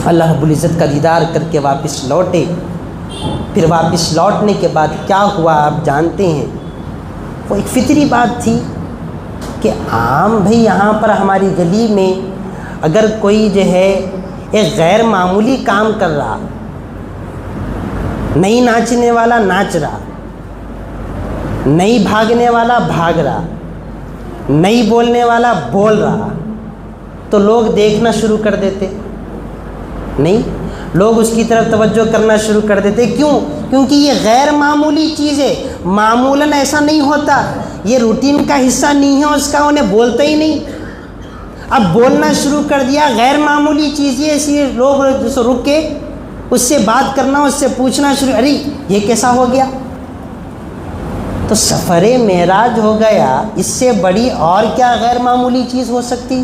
اللہ رب العزت کا دیدار کر کے واپس لوٹے۔ پھر واپس لوٹنے کے بعد کیا ہوا آپ جانتے ہیں۔ وہ ایک فطری بات تھی کہ عام بھئی یہاں پر ہماری گلی میں اگر کوئی جو ہے ایک غیر معمولی کام کر رہا، نہیں ناچنے والا ناچ رہا، نہیں بھاگنے والا بھاگ رہا، نہیں بولنے والا بول رہا، تو لوگ دیکھنا شروع کر دیتے؟ نہیں، لوگ اس کی طرف توجہ کرنا شروع کر دیتے۔ کیوں؟ کیونکہ یہ غیر معمولی چیز ہے، معمولاً ایسا نہیں ہوتا، یہ روٹین کا حصہ نہیں ہے اس کا، انہیں بولتا ہی نہیں۔ اب بولنا شروع کر دیا، غیر معمولی چیز یہ، اس لیے لوگ رک کے اس سے بات کرنا، اس سے پوچھنا شروع، ارے یہ کیسا ہو گیا؟ تو سفر معراج ہو گیا، اس سے بڑی اور کیا غیر معمولی چیز ہو سکتی؟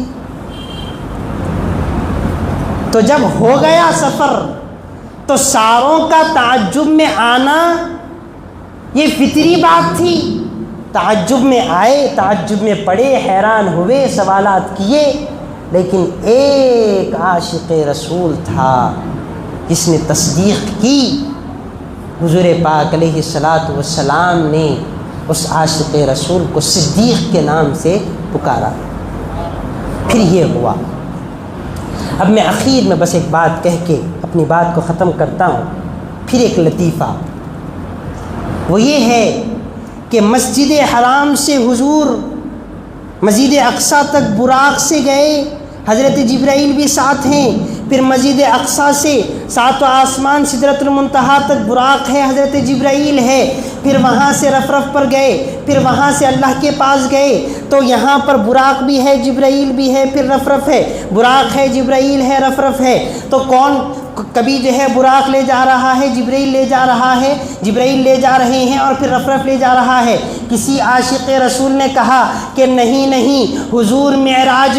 تو جب ہو گیا سفر تو ساروں کا تعجب میں آنا یہ فطری بات تھی۔ تعجب میں آئے، تعجب میں پڑے، حیران ہوئے، سوالات کیے، لیکن ایک عاشق رسول تھا جس نے تصدیق کی۔ حضور پاک علیہ الصلاۃ والسلام نے اس عاشق رسول کو صدیق کے نام سے پکارا۔ پھر یہ ہوا۔ اب میں اخیر میں بس ایک بات کہہ کے اپنی بات کو ختم کرتا ہوں۔ پھر ایک لطیفہ، وہ یہ ہے کہ مسجد حرام سے حضور مسجد اقصیٰ تک براق سے گئے، حضرت جبرائیل بھی ساتھ ہیں۔ پھر مسجد اقصیٰ سے 7 آسمان سدرۃ المنتہا تک براق ہے، حضرت جبرائیل ہے۔ پھر وہاں سے رفرف پر گئے، پھر وہاں سے اللہ کے پاس گئے، تو یہاں پر براق بھی ہے، جبرائیل بھی ہے، پھر رفرف ہے۔ براق ہے، جبرائیل ہے، رفرف ہے، تو کون کبھی جو ہے براق لے جا رہا ہے، جبرائیل لے جا رہا ہے، جبرائیل لے جا رہے ہیں، اور پھر رفرف لے جا رہا ہے۔ کسی عاشق رسول نے کہا کہ نہیں نہیں، حضور معراج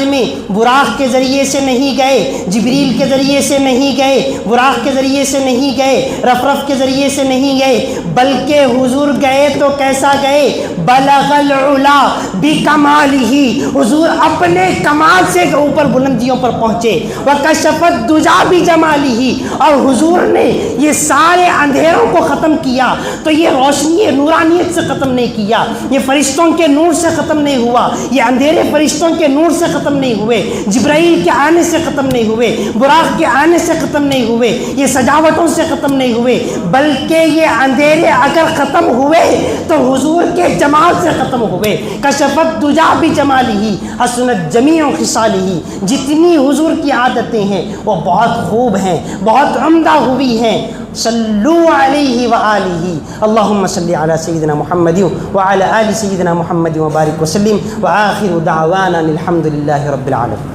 میں براق کے ذریعے سے نہیں گئے، جبریل کے ذریعے سے نہیں گئے، براق کے ذریعے سے نہیں گئے، رفرف کے ذریعے سے نہیں گئے، بلکہ حضور گئے تو کیسا گئے؟ بلغ العلا بکمالہ، حضور اپنے کمال سے اوپر بلندیوں پر پہنچے۔ وکشف کشفت دجا بجمالہ، اور حضور نے یہ سارے اندھیروں کو ختم کیا تو یہ روشنی نورانیت سے ختم نہیں کیا، یہ فرشتوں کے نور سے ختم نہیں ہوا، یہ اندھیرے فرشتوں کے نور سے ختم نہیں ہوئے، جبرائیل کے آنے سے ختم نہیں ہوئے، براق کے آنے سے ختم نہیں ہوئے، یہ سجاوٹوں سے ختم نہیں ہوئے، بلکہ یہ اندھیرے اگر ختم ہوئے تو حضور کے جمال سے ختم ہوئے۔ کشفت دجا بجمالہ حسنت جمیع خصالہ، جتنی حضور کی عادتیں ہیں وہ بہت خوب ہیں، بہت عمدہ ہوئی ہیں۔ صلو علیہ وآلہ، اللہم صلی علی سیدنا محمد وعلی آل سیدنا محمد وبارک وسلم، وآخر دعوانا الحمد للہ رب العالمین۔